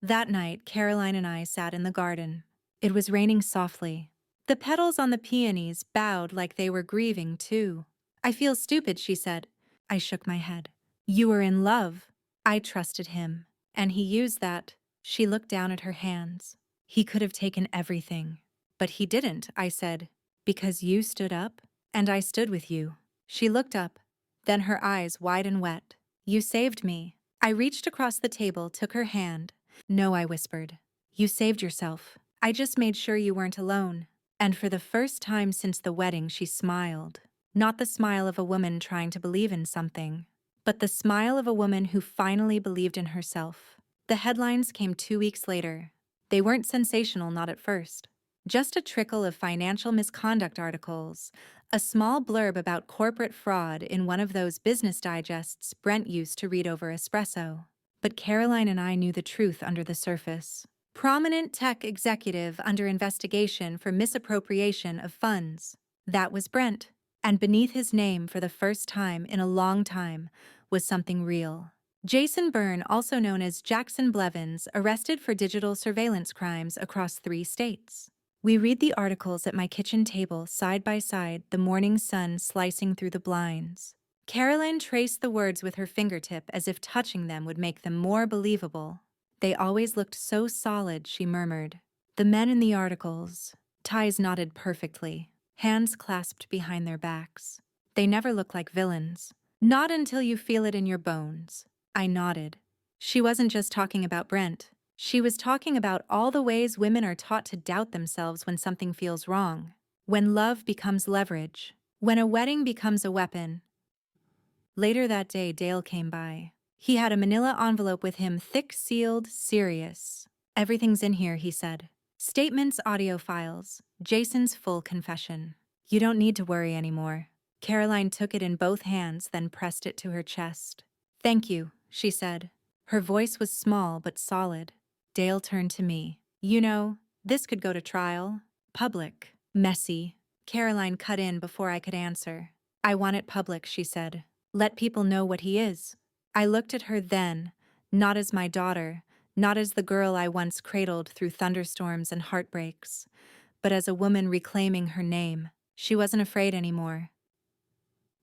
That night, Caroline and I sat in the garden. It was raining softly. The petals on the peonies bowed like they were grieving, too. "I feel stupid," she said. I shook my head. "You were in love." I trusted him. And he used that. She looked down at her hands. "He could have taken everything. But he didn't," I said. "Because you stood up, and I stood with you." She looked up, then her eyes wide and wet. You saved me. I reached across the table, took her hand. No, I whispered. You saved yourself. I just made sure you weren't alone. And for the first time since the wedding, she smiled. Not the smile of a woman trying to believe in something, but the smile of a woman who finally believed in herself. The headlines came 2 weeks later. They weren't sensational, not at first. Just a trickle of financial misconduct articles, a small blurb about corporate fraud in one of those business digests Brent used to read over espresso. But Caroline and I knew the truth under the surface. Prominent tech executive under investigation for misappropriation of funds. That was Brent. And beneath his name, for the first time in a long time, was something real. Jason Byrne, also known as Jackson Blevins, arrested for digital surveillance crimes across 3 states. We read the articles at my kitchen table, side by side, the morning sun slicing through the blinds. Caroline traced the words with her fingertip as if touching them would make them more believable. They always looked so solid, she murmured. The men in the articles, ties knotted perfectly, hands clasped behind their backs. They never look like villains. Not until you feel it in your bones. I nodded. She wasn't just talking about Brent. She was talking about all the ways women are taught to doubt themselves when something feels wrong. When love becomes leverage. When a wedding becomes a weapon. Later that day, Dale came by. He had a manila envelope with him, thick-sealed, serious. Everything's in here, he said. Statements, audio files, Jason's full confession. You don't need to worry anymore. Caroline took it in both hands, then pressed it to her chest. Thank you, she said. Her voice was small but solid. Dale turned to me. You know, this could go to trial. Public. Messy. Caroline cut in before I could answer. I want it public, she said. Let people know what he is. I looked at her then, not as my daughter, not as the girl I once cradled through thunderstorms and heartbreaks, but as a woman reclaiming her name. She wasn't afraid anymore.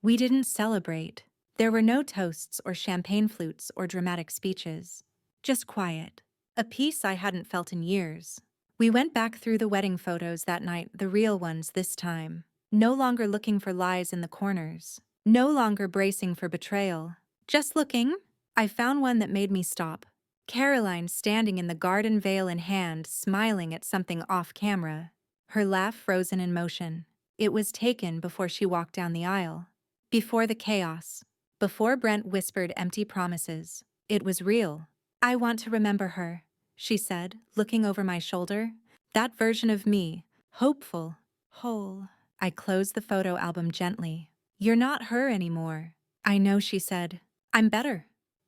We didn't celebrate. There were no toasts or champagne flutes or dramatic speeches. Just quiet. A peace I hadn't felt in years. We went back through the wedding photos that night, the real ones this time. No longer looking for lies in the corners. No longer bracing for betrayal. Just looking. I found one that made me stop. Caroline standing in the garden, veil in hand, smiling at something off camera. Her laugh frozen in motion. It was taken before she walked down the aisle. Before the chaos. Before Brent whispered empty promises. It was real. I want to remember her, she said, looking over my shoulder. That version of me, hopeful, whole. I closed the photo album gently. You're not her anymore. I know, she said. I'm better.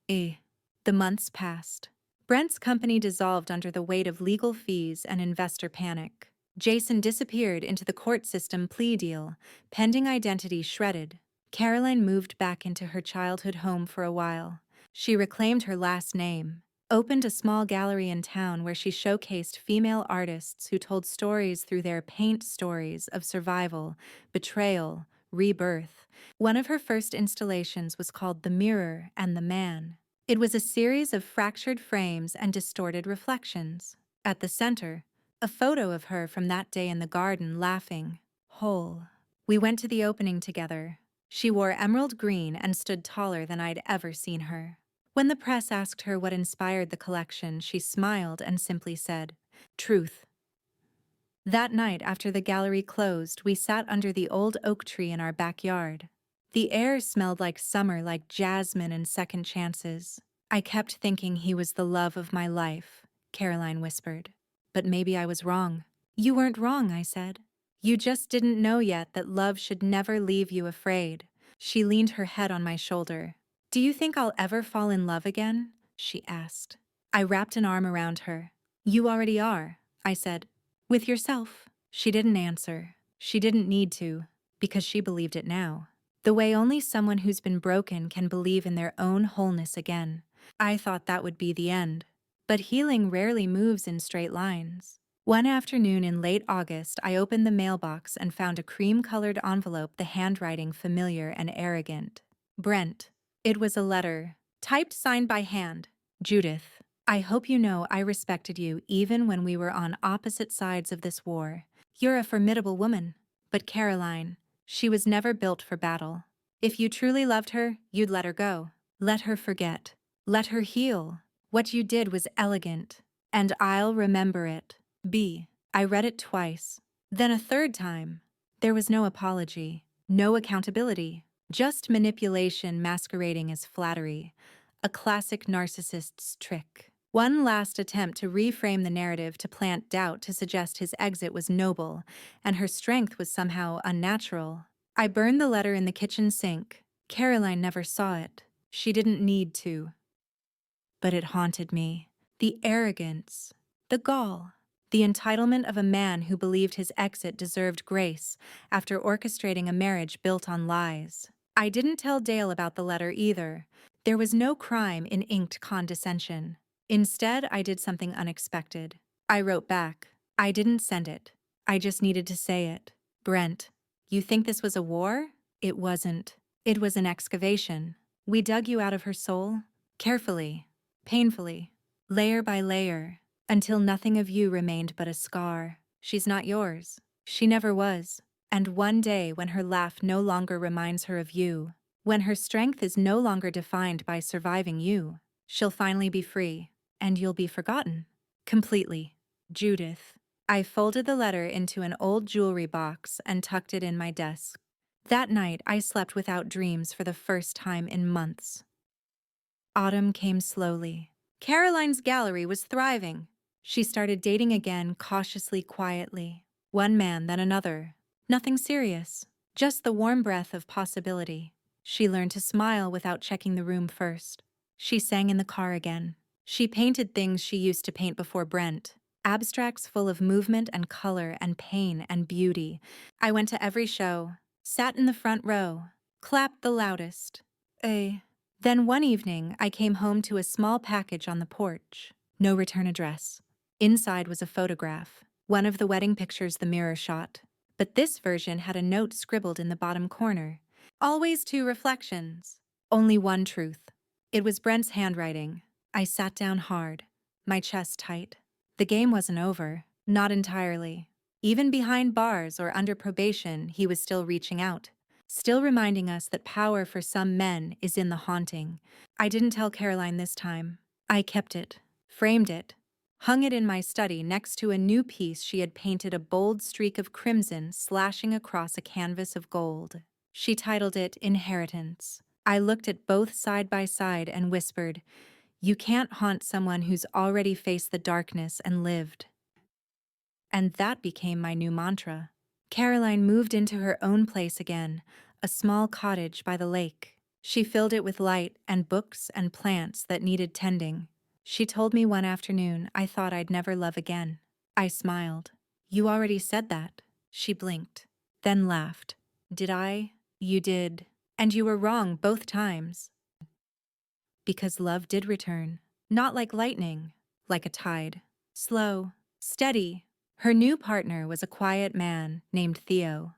The months passed. Brent's company dissolved under the weight of legal fees and investor panic. Jason disappeared into the court system plea deal, pending identity shredded. Caroline moved back into her childhood home for a while. She reclaimed her last name, opened a small gallery in town where she showcased female artists who told stories through their paint stories of survival, betrayal, rebirth. One of her first installations was called The Mirror and the Man. It was a series of fractured frames and distorted reflections. At the center, a photo of her from that day in the garden, laughing, whole. We went to the opening together. She wore emerald green and stood taller than I'd ever seen her. When the press asked her what inspired the collection, she smiled and simply said, "Truth." That night, after the gallery closed, we sat under the old oak tree in our backyard. The air smelled like summer, like jasmine and second chances. I kept thinking he was the love of my life, Caroline whispered. But maybe I was wrong. You weren't wrong, I said. You just didn't know yet that love should never leave you afraid. She leaned her head on my shoulder. Do you think I'll ever fall in love again? She asked. I wrapped an arm around her. You already are, I said. With yourself. She didn't answer. She didn't need to, because she believed it now. The way only someone who's been broken can believe in their own wholeness again. I thought that would be the end. But healing rarely moves in straight lines. One afternoon in late August, I opened the mailbox and found a cream-colored envelope, the handwriting familiar and arrogant. Brent. It was a letter, typed, signed by hand. Judith. I hope you know I respected you even when we were on opposite sides of this war. You're a formidable woman. But Caroline, she was never built for battle. If you truly loved her, you'd let her go. Let her forget. Let her heal. What you did was elegant. And I'll remember it. B. I read it twice. Then a third time. There was no apology. No accountability. Just manipulation masquerading as flattery. A classic narcissist's trick. One last attempt to reframe the narrative to plant doubt to suggest his exit was noble, and her strength was somehow unnatural. I burned the letter in the kitchen sink. Caroline never saw it. She didn't need to. But it haunted me. The arrogance, the gall, the entitlement of a man who believed his exit deserved grace after orchestrating a marriage built on lies. I didn't tell Dale about the letter either. There was no crime in inked condescension. Instead, I did something unexpected. I wrote back. I didn't send it. I just needed to say it. Brent, you think this was a war? It wasn't. It was an excavation. We dug you out of her soul, carefully, painfully, layer by layer, until nothing of you remained but a scar. She's not yours. She never was. And one day, when her laugh no longer reminds her of you, when her strength is no longer defined by surviving you, she'll finally be free, and you'll be forgotten. Completely. Judith. I folded the letter into an old jewelry box and tucked it in my desk. That night, I slept without dreams for the first time in months. Autumn came slowly. Caroline's gallery was thriving. She started dating again cautiously, quietly. One man, then another. Nothing serious, just the warm breath of possibility. She learned to smile without checking the room first. She sang in the car again. She painted things she used to paint before Brent. Abstracts full of movement and color and pain and beauty. I went to every show, sat in the front row, clapped the loudest. Then one evening, I came home to a small package on the porch. No return address. Inside was a photograph, one of the wedding pictures the mirror shot. But this version had a note scribbled in the bottom corner. Always two reflections. Only one truth. It was Brent's handwriting. I sat down hard, my chest tight. The game wasn't over. Not entirely. Even behind bars or under probation, he was still reaching out. Still reminding us that power for some men is in the haunting. I didn't tell Caroline this time. I kept it, framed it, hung it in my study next to a new piece she had painted a bold streak of crimson slashing across a canvas of gold. She titled it Inheritance. I looked at both side by side and whispered, "You can't haunt someone who's already faced the darkness and lived." And that became my new mantra. Caroline moved into her own place again, a small cottage by the lake. She filled it with light and books and plants that needed tending. She told me one afternoon I thought I'd never love again. I smiled. "You already said that." She blinked, then laughed. "Did I? You did. And you were wrong both times." Because love did return. Not like lightning, like a tide. Slow, steady. Her new partner was a quiet man named Theo,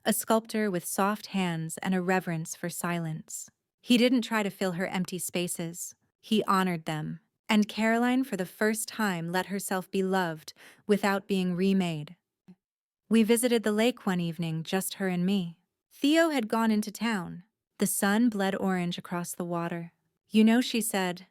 a sculptor with soft hands and a reverence for silence. He didn't try to fill her empty spaces. He honored them. And Caroline, for the first time, let herself be loved without being remade. We visited the lake one evening, just her and me. Theo had gone into town. The sun bled orange across the water. "You know," she said,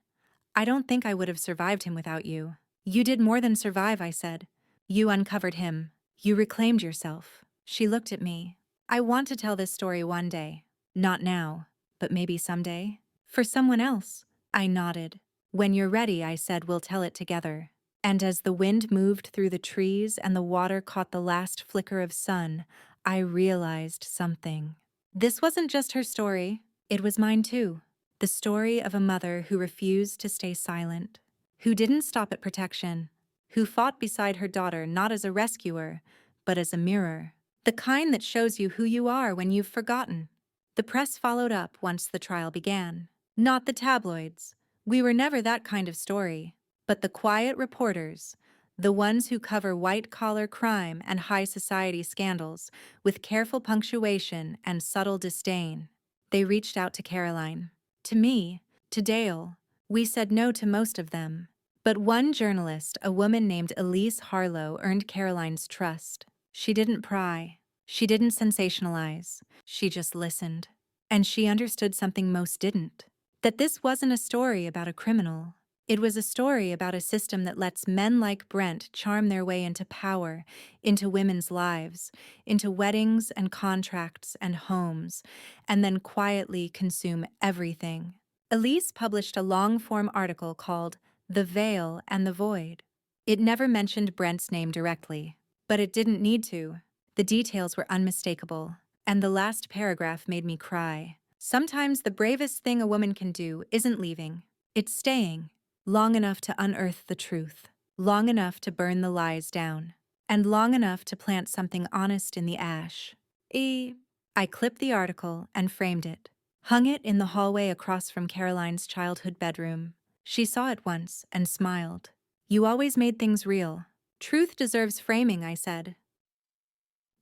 "I don't think I would have survived him without you." "You did more than survive," I said. "You uncovered him. You reclaimed yourself." She looked at me. "I want to tell this story one day. Not now, but maybe someday. For someone else." I nodded. "When you're ready," I said, "we'll tell it together." And as the wind moved through the trees and the water caught the last flicker of sun, I realized something. This wasn't just her story. It was mine too. The story of a mother who refused to stay silent, who didn't stop at protection, who fought beside her daughter not as a rescuer, but as a mirror. The kind that shows you who you are when you've forgotten. The press followed up once the trial began. Not the tabloids. We were never that kind of story. But the quiet reporters, the ones who cover white-collar crime and high society scandals with careful punctuation and subtle disdain. They reached out to Caroline, to me, to Dale. We said no to most of them. But one journalist, a woman named Elise Harlow, earned Caroline's trust. She didn't pry. She didn't sensationalize. She just listened. And she understood something most didn't. That this wasn't a story about a criminal. It was a story about a system that lets men like Brent charm their way into power, into women's lives, into weddings and contracts and homes, and then quietly consume everything. Elise published a long-form article called The Veil and the Void. It never mentioned Brent's name directly, but it didn't need to. The details were unmistakable, and the last paragraph made me cry. Sometimes the bravest thing a woman can do isn't leaving, it's staying. Long enough to unearth the truth, long enough to burn the lies down, and long enough to plant something honest in the ash. I clipped the article and framed it, hung it in the hallway across from Caroline's childhood bedroom. She saw it once and smiled. You always made things real. Truth deserves framing, I said.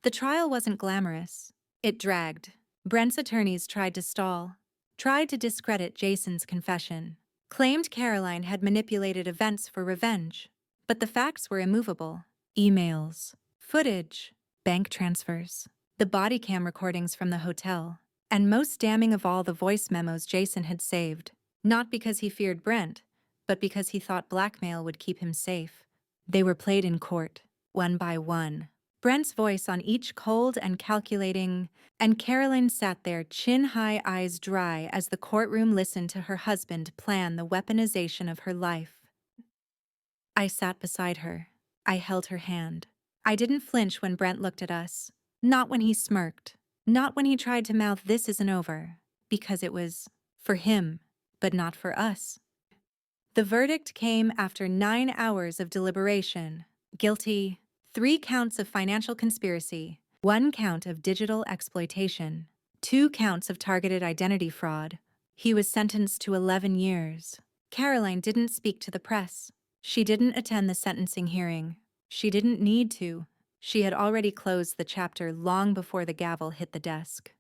The trial wasn't glamorous. It dragged. Brent's attorneys tried to stall, tried to discredit Jason's confession, claimed Caroline had manipulated events for revenge, but the facts were immovable. Emails, footage, bank transfers, the body cam recordings from the hotel, and most damning of all, the voice memos Jason had saved, not because he feared Brent, but because he thought blackmail would keep him safe. They were played in court, one by one. Brent's voice on each cold and calculating, and Caroline sat there, chin-high, eyes dry, as the courtroom listened to her husband plan the weaponization of her life. I sat beside her. I held her hand. I didn't flinch when Brent looked at us. Not when he smirked. Not when he tried to mouth, "This isn't over," because it was for him, but not for us. The verdict came after 9 hours of deliberation. Guilty. 3 counts of financial conspiracy, 1 count of digital exploitation, 2 counts of targeted identity fraud. He was sentenced to 11 years. Caroline didn't speak to the press. She didn't attend the sentencing hearing. She didn't need to. She had already closed the chapter long before the gavel hit the desk.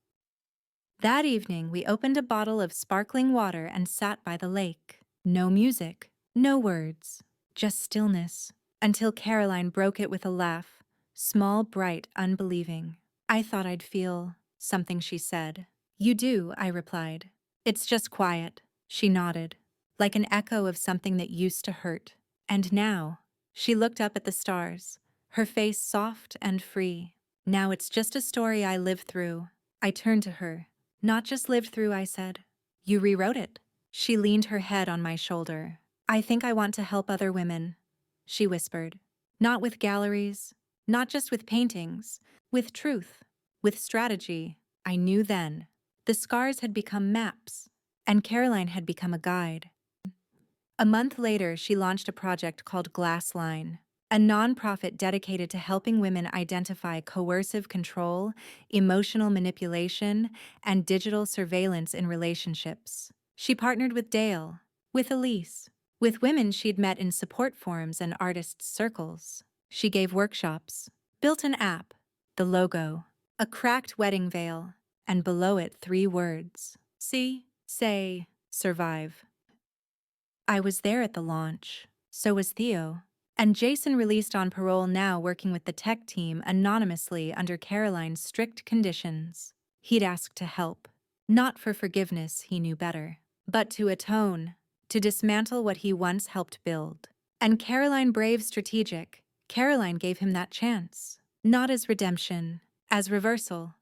That evening, we opened a bottle of sparkling water and sat by the lake. No music, no words, just stillness. Until Caroline broke it with a laugh, small, bright, unbelieving. I thought I'd feel something, she said. You do, I replied. It's just quiet. She nodded, like an echo of something that used to hurt. And now, she looked up at the stars, her face soft and free. Now it's just a story I lived through. I turned to her. Not just lived through, I said. You rewrote it. She leaned her head on my shoulder. I think I want to help other women, she whispered. Not with galleries, not just with paintings, with truth, with strategy. I knew then. The scars had become maps, and Caroline had become a guide. A month later, she launched a project called Glassline, a nonprofit dedicated to helping women identify coercive control, emotional manipulation, and digital surveillance in relationships. She partnered with Dale, with Elise, with women she'd met in support forums and artists' circles. She gave workshops, built an app, the logo, a cracked wedding veil, and below it 3 words. See, say, survive. I was there at the launch. So was Theo. And Jason, released on parole now, working with the tech team anonymously under Caroline's strict conditions. He'd asked to help. Not for forgiveness, he knew better, but to atone, to dismantle what he once helped build. And Caroline, brave, strategic, Caroline gave him that chance. Not as redemption, as reversal.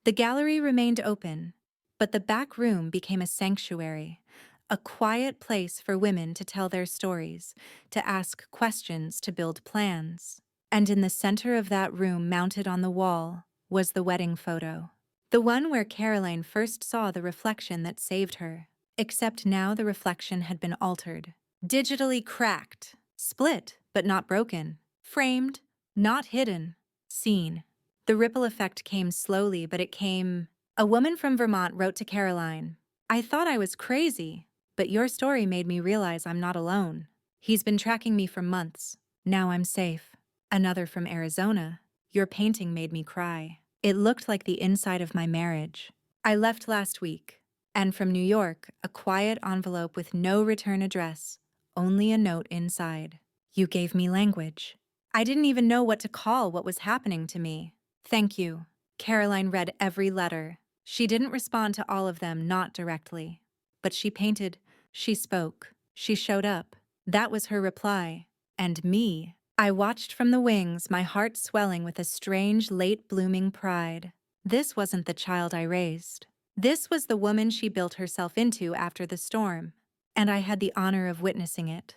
The gallery remained open, but the back room became a sanctuary, a quiet place for women to tell their stories, to ask questions, to build plans. And in the center of that room, mounted on the wall, was the wedding photo. The one where Caroline first saw the reflection that saved her. Except now the reflection had been altered. Digitally cracked. Split, but not broken. Framed, not hidden. Seen. The ripple effect came slowly, but it came. A woman from Vermont wrote to Caroline, I thought I was crazy, but your story made me realize I'm not alone. He's been tracking me for months. Now I'm safe. Another from Arizona, your painting made me cry. It looked like the inside of my marriage. I left last week. And from New York, a quiet envelope with no return address, only a note inside. You gave me language. I didn't even know what to call what was happening to me. Thank you. Caroline read every letter. She didn't respond to all of them, not directly. But she painted, she spoke, she showed up. That was her reply. And me. I watched from the wings, my heart swelling with a strange, late-blooming pride. This wasn't the child I raised. This was the woman she built herself into after the storm. And I had the honor of witnessing it.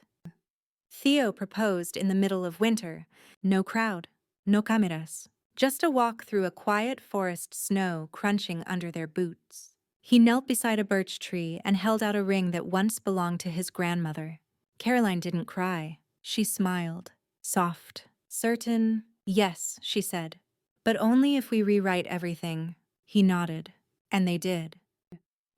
Theo proposed in the middle of winter. No crowd, no cameras. Just a walk through a quiet forest, snow crunching under their boots. He knelt beside a birch tree and held out a ring that once belonged to his grandmother. Caroline didn't cry. She smiled. Soft. Certain. Yes, she said. But only if we rewrite everything. He nodded. And they did.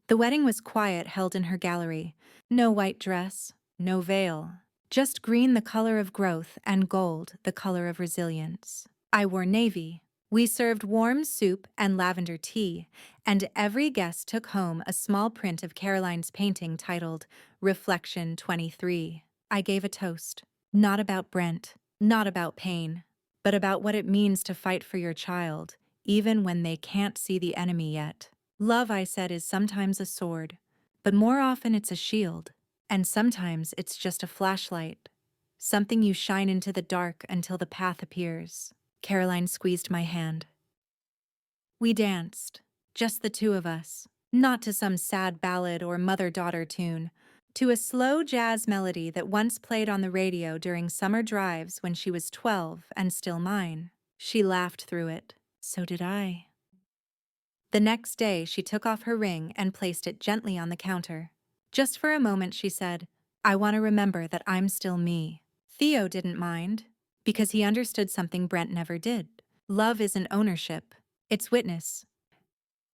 The wedding was quiet, held in her gallery. No white dress, no veil. Just green, the color of growth, and gold, the color of resilience. I wore navy. We served warm soup and lavender tea, and every guest took home a small print of Caroline's painting titled Reflection 23. I gave a toast. Not about Brent, not about pain, but about what it means to fight for your child, even when they can't see the enemy yet. Love, I said, is sometimes a sword, but more often it's a shield. And sometimes it's just a flashlight, something you shine into the dark until the path appears. Caroline squeezed my hand. We danced, just the two of us, not to some sad ballad or mother-daughter tune, to a slow jazz melody that once played on the radio during summer drives when she was 12 and still mine. She laughed through it. So did I. The next day, she took off her ring and placed it gently on the counter. Just for a moment, she said, I want to remember that I'm still me. Theo didn't mind, because he understood something Brent never did. Love isn't ownership, it's witness.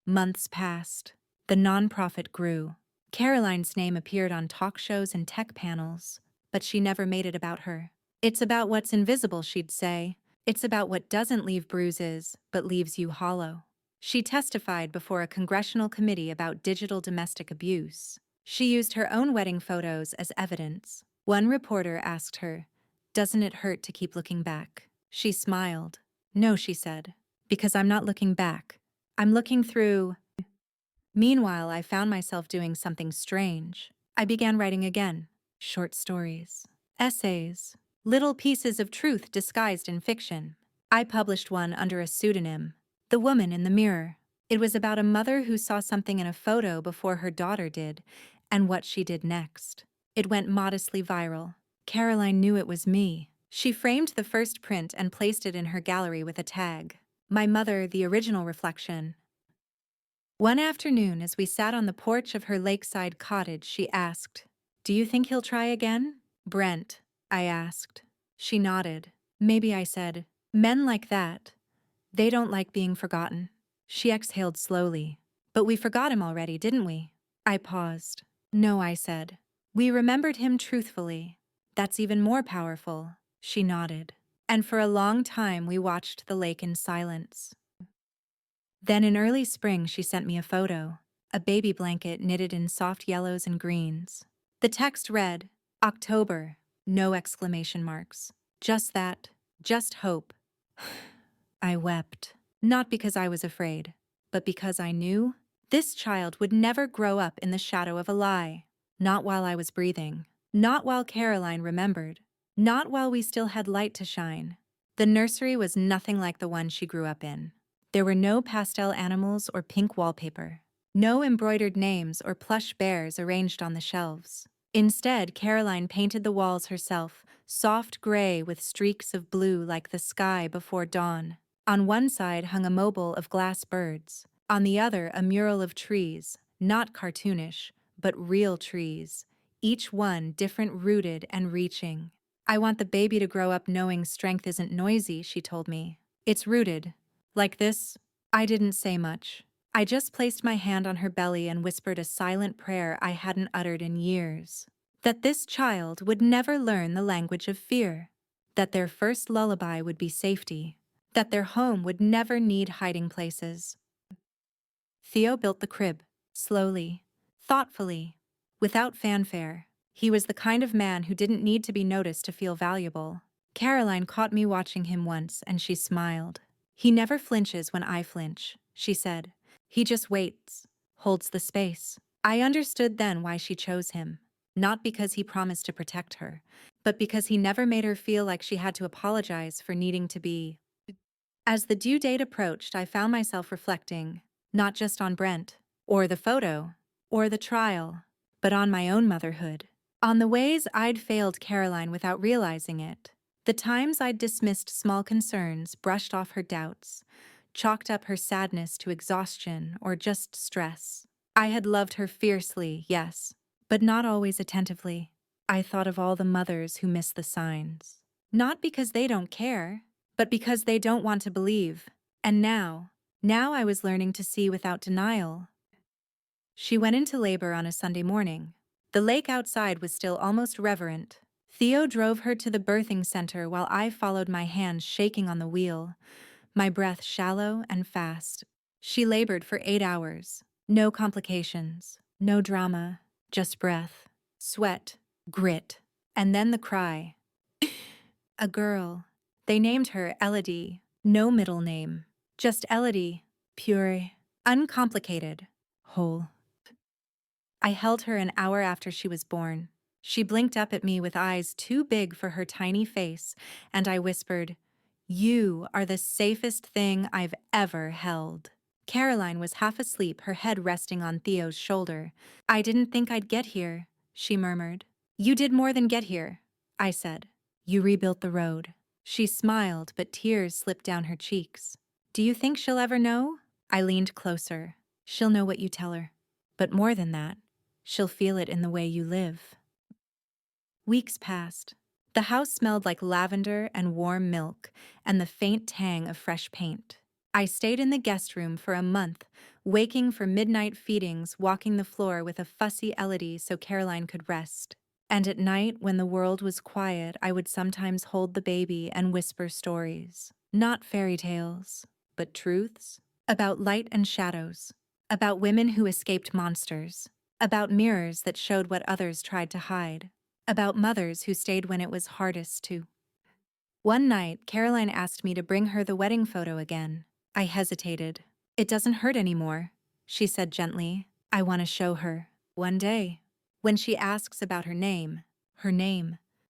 Months passed. The nonprofit grew. Caroline's name appeared on talk shows and tech panels, but she never made it about her. It's about what's invisible, she'd say. It's about what doesn't leave bruises, but leaves you hollow. She testified before a congressional committee about digital domestic abuse. She used her own wedding photos as evidence. One reporter asked her, "Doesn't it hurt to keep looking back?" She smiled. "No," she said, "because I'm not looking back. I'm looking through." Meanwhile, I found myself doing something strange. I began writing again. Short stories, essays, little pieces of truth disguised in fiction. I published one under a pseudonym, The Woman in the Mirror. It was about a mother who saw something in a photo before her daughter did, and what she did next. It went modestly viral. Caroline knew it was me. She framed the first print and placed it in her gallery with a tag. My mother, the original reflection. One afternoon, as we sat on the porch of her lakeside cottage, she asked, "Do you think he'll try again?" "Brent," I asked. She nodded. "Maybe," I said. "Men like that, they don't like being forgotten." She exhaled slowly. "But we forgot him already, didn't we?" I paused. "No," I said. "We remembered him truthfully. That's even more powerful." She nodded. And for a long time we watched the lake in silence. Then in early spring she sent me a photo, a baby blanket knitted in soft yellows and greens. The text read, "October, no exclamation marks. Just that, just hope." I wept, not because I was afraid, but because I knew this child would never grow up in the shadow of a lie. Not while I was breathing, not while Caroline remembered, not while we still had light to shine. The nursery was nothing like the one she grew up in. There were no pastel animals or pink wallpaper, no embroidered names or plush bears arranged on the shelves. Instead, Caroline painted the walls herself, soft gray with streaks of blue like the sky before dawn. On one side hung a mobile of glass birds, on the other a mural of trees, not cartoonish, but real trees, each one different, rooted and reaching. "I want the baby to grow up knowing strength isn't noisy," she told me. "It's rooted. Like this." I didn't say much. I just placed my hand on her belly and whispered a silent prayer I hadn't uttered in years. That this child would never learn the language of fear. That their first lullaby would be safety. That their home would never need hiding places. Theo built the crib, slowly, thoughtfully, without fanfare. He was the kind of man who didn't need to be noticed to feel valuable. Caroline caught me watching him once, and she smiled. "He never flinches when I flinch," she said. He just waits, holds the space. I understood then why she chose him. Not because he promised to protect her, but because he never made her feel like she had to apologize for needing to be. As the due date approached, I found myself reflecting, not just on Brent, or the photo, or the trial, but on my own motherhood. On the ways I'd failed Caroline without realizing it. The times I'd dismissed small concerns, brushed off her doubts, chalked up her sadness to exhaustion or just stress. I had loved her fiercely, yes, but not always attentively. I thought of all the mothers who miss the signs. Not because they don't care, but because they don't want to believe. And now I was learning to see without denial. She went into labor on a Sunday morning. The lake outside was still almost reverent. Theo drove her to the birthing center while I followed, my hands shaking on the wheel, my breath shallow and fast. She labored for 8 hours. No complications, no drama, just breath, sweat, grit, and then the cry. A girl. They named her Elodie. No middle name. Just Elodie. Pure, uncomplicated, whole. I held her an hour after she was born. She blinked up at me with eyes too big for her tiny face, and I whispered, "You are the safest thing I've ever held." Caroline was half asleep, her head resting on Theo's shoulder. "I didn't think I'd get here," she murmured. "You did more than get here," I said. "You rebuilt the road." She smiled, but tears slipped down her cheeks. "Do you think she'll ever know?" I leaned closer. "She'll know what you tell her. But more than that, she'll feel it in the way you live." Weeks passed. The house smelled like lavender and warm milk, and the faint tang of fresh paint. I stayed in the guest room for a month, waking for midnight feedings, walking the floor with a fussy Elodie so Caroline could rest. And at night, when the world was quiet, I would sometimes hold the baby and whisper stories. Not fairy tales, but truths. About light and shadows. About women who escaped monsters. About mirrors that showed what others tried to hide. About mothers who stayed when it was hardest to. One night, Caroline asked me to bring her the wedding photo again. I hesitated. "It doesn't hurt anymore," she said gently. "I want to show her. One day. When she asks about her name.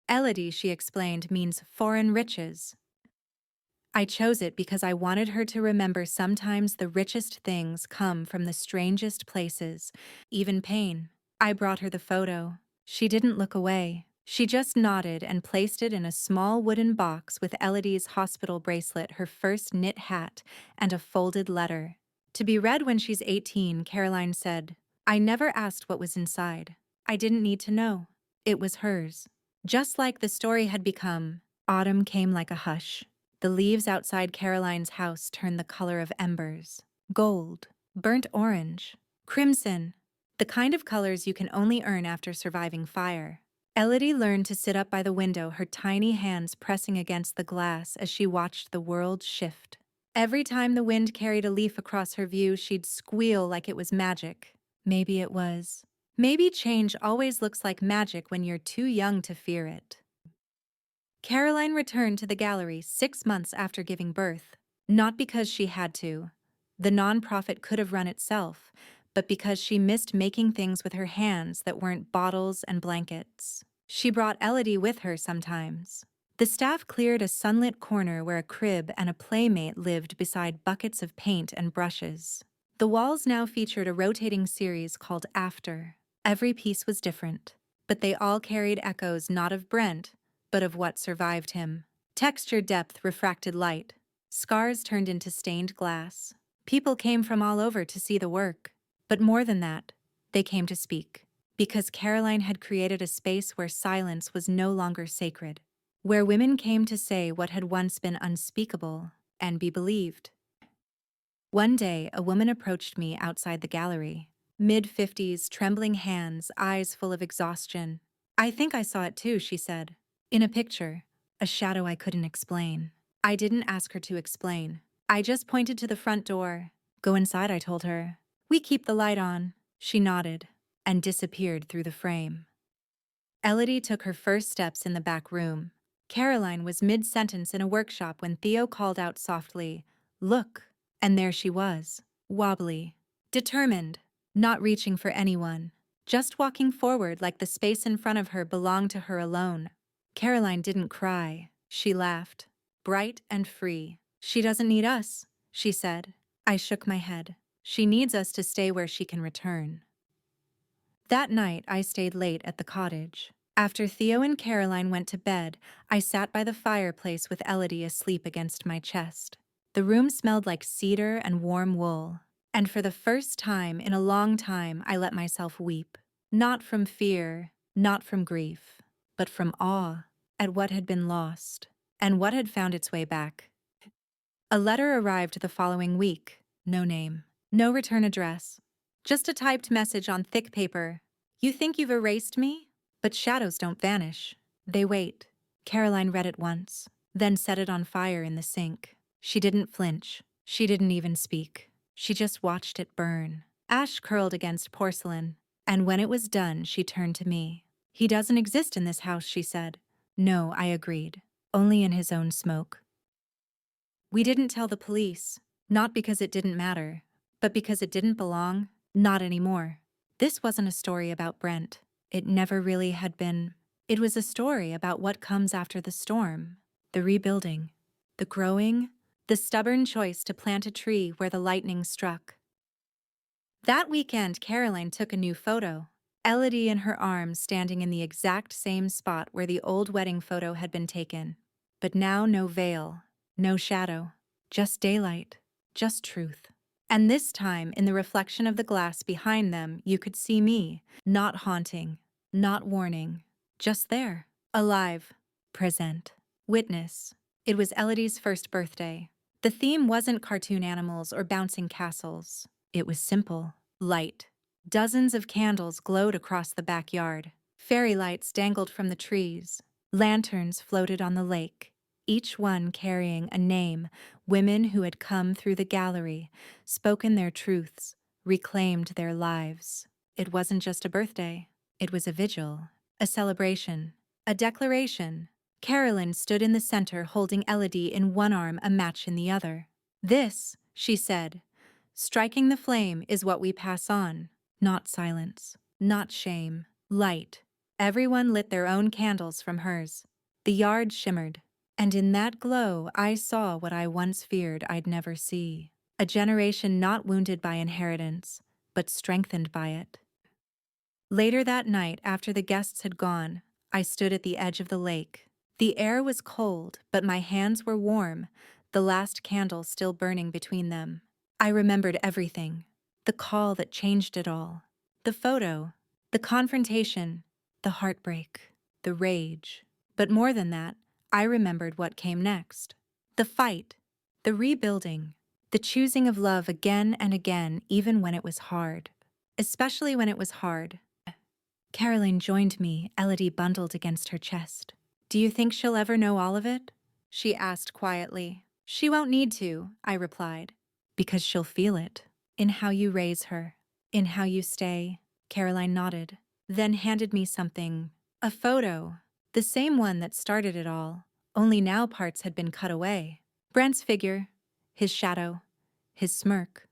Elodie, she explained, means foreign riches. I chose it because I wanted her to remember sometimes the richest things come from the strangest places, even pain. I brought her the photo. She didn't look away. She just nodded and placed it in a small wooden box with Elodie's hospital bracelet, her first knit hat, and a folded letter. To be read when she's 18, Caroline said. I never asked what was inside. I didn't need to know. It was hers. Just like the story had become, autumn came like a hush. The leaves outside Caroline's house turned the color of embers. Gold, burnt orange, crimson, the kind of colors you can only earn after surviving fire. Elodie learned to sit up by the window, her tiny hands pressing against the glass as she watched the world shift. Every time the wind carried a leaf across her view, she'd squeal like it was magic. Maybe it was. Maybe change always looks like magic when you're too young to fear it. Caroline returned to the gallery 6 months after giving birth, not because she had to. The nonprofit could have run itself, but because she missed making things with her hands that weren't bottles and blankets. She brought Elodie with her sometimes. The staff cleared a sunlit corner where a crib and a playmate lived beside buckets of paint and brushes. The walls now featured a rotating series called After. Every piece was different, but they all carried echoes not of Brent, but of what survived him. Textured depth refracted light. Scars turned into stained glass. People came from all over to see the work. But more than that, they came to speak. Because Caroline had created a space where silence was no longer sacred. Where women came to say what had once been unspeakable and be believed. One day, a woman approached me outside the gallery. Mid-50s, trembling hands, eyes full of exhaustion. "I think I saw it too," she said. "In a picture, a shadow I couldn't explain." I didn't ask her to explain. I just pointed to the front door. "Go inside," I told her. "We keep the light on." She nodded and disappeared through the frame. Elodie took her first steps in the back room. Caroline was mid-sentence in a workshop when Theo called out softly, "Look!" And there she was, wobbly, Determined, not reaching for anyone, just walking forward like the space in front of her belonged to her alone. Caroline didn't cry. She laughed, bright and free. "She doesn't need us," she said. I shook my head. "She needs us to stay where she can return." That night, I stayed late at the cottage. After Theo and Caroline went to bed, I sat by the fireplace with Elodie asleep against my chest. The room smelled like cedar and warm wool. And for the first time in a long time, I let myself weep. Not from fear, not from grief, but from awe at what had been lost and what had found its way back. A letter arrived the following week. No name, no return address. Just a typed message on thick paper. "You think you've erased me? But shadows don't vanish. They wait." Caroline read it once, then set it on fire in the sink. She didn't flinch. She didn't even speak. She just watched it burn. Ash curled against porcelain, and when it was done, she turned to me. "He doesn't exist in this house," she said. "No," I agreed. "Only in his own smoke." We didn't tell the police, not because it didn't matter, but because it didn't belong, not anymore. This wasn't a story about Brent. It never really had been. It was a story about what comes after the storm, the rebuilding, the growing, the stubborn choice to plant a tree where the lightning struck. That weekend, Caroline took a new photo. Elodie in her arms standing in the exact same spot where the old wedding photo had been taken. But now no veil, no shadow, just daylight, just truth. And this time, in the reflection of the glass behind them, you could see me, not haunting, not warning, just there, alive, present, witness. It was Elodie's first birthday. The theme wasn't cartoon animals or bouncing castles. It was simple, light. Dozens of candles glowed across the backyard. Fairy lights dangled from the trees. Lanterns floated on the lake, each one carrying a name, women who had come through the gallery, spoken their truths, reclaimed their lives. It wasn't just a birthday. It was a vigil, a celebration, a declaration. Caroline stood in the center holding Elodie in one arm, a match in the other. "This," she said, "striking the flame is what we pass on. Not silence, not shame, light." Everyone lit their own candles from hers. The yard shimmered, and in that glow I saw what I once feared I'd never see. A generation not wounded by inheritance, but strengthened by it. Later that night, after the guests had gone, I stood at the edge of the lake. The air was cold, but my hands were warm, the last candle still burning between them. I remembered everything. The call that changed it all. The photo. The confrontation. The heartbreak. The rage. But more than that, I remembered what came next. The fight. The rebuilding. The choosing of love again and again, even when it was hard. Especially when it was hard. Caroline joined me, Elodie bundled against her chest. "Do you think she'll ever know all of it?" she asked quietly. "She won't need to," I replied. "Because she'll feel it. In how you raise her. In how you stay." Caroline nodded, then handed me something. A photo. The same one that started it all, only now parts had been cut away. Brent's figure, his shadow, his smirk,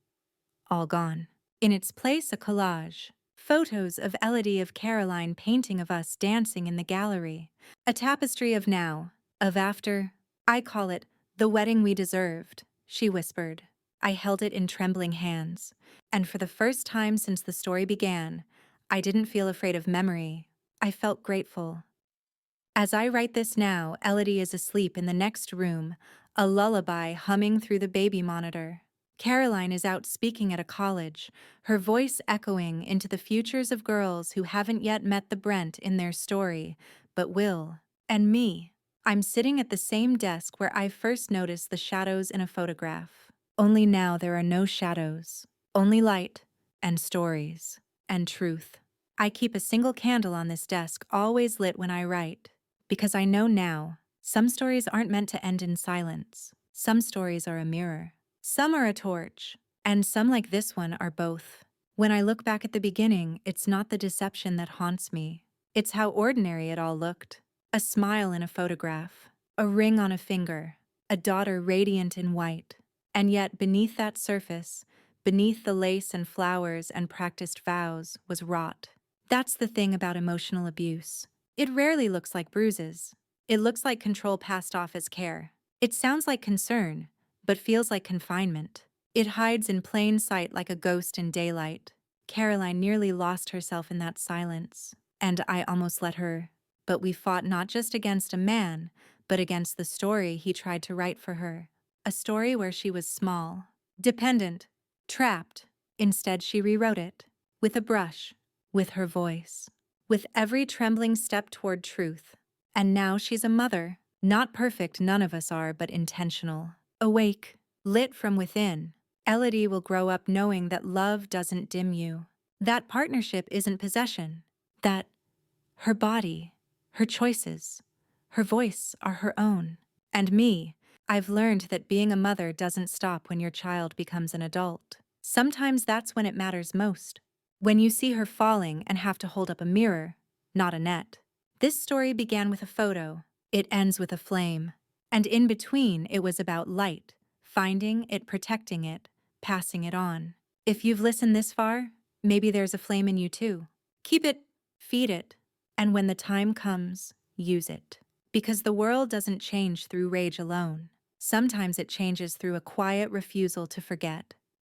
all gone. In its place, a collage. Photos of Elodie, of Caroline, painting of us dancing in the gallery. A tapestry of now, of after. "I call it the wedding we deserved," she whispered. I held it in trembling hands, and for the first time since the story began, I didn't feel afraid of memory. I felt grateful. As I write this now, Elodie is asleep in the next room, a lullaby humming through the baby monitor. Caroline is out speaking at a college, her voice echoing into the futures of girls who haven't yet met the Brent in their story, but will. And me, I'm sitting at the same desk where I first noticed the shadows in a photograph. Only now there are no shadows, only light, and stories, and truth. I keep a single candle on this desk, always lit when I write, because I know now, some stories aren't meant to end in silence. Some stories are a mirror. Some are a torch, and some like this one are both. When I look back at the beginning, it's not the deception that haunts me. It's how ordinary it all looked. A smile in a photograph, a ring on a finger, a daughter radiant in white. And yet beneath that surface, beneath the lace and flowers and practiced vows, was rot. That's the thing about emotional abuse. It rarely looks like bruises. It looks like control passed off as care. It sounds like concern, but feels like confinement. It hides in plain sight like a ghost in daylight. Caroline nearly lost herself in that silence, and I almost let her. But we fought not just against a man, but against the story he tried to write for her. A story where she was small, dependent, trapped. Instead, she rewrote it. With a brush, with her voice, with every trembling step toward truth. And now she's a mother. Not perfect, none of us are, but intentional. Awake, lit from within. Elodie will grow up knowing that love doesn't dim you. That partnership isn't possession. That her body, her choices, her voice are her own. And me, I've learned that being a mother doesn't stop when your child becomes an adult. Sometimes that's when it matters most. When you see her falling and have to hold up a mirror, not a net. This story began with a photo. It ends with a flame. And in between, it was about light, finding it, protecting it, passing it on. If you've listened this far, maybe there's a flame in you too. Keep it, feed it, and when the time comes, use it. Because the world doesn't change through rage alone. Sometimes it changes through a quiet refusal to forget.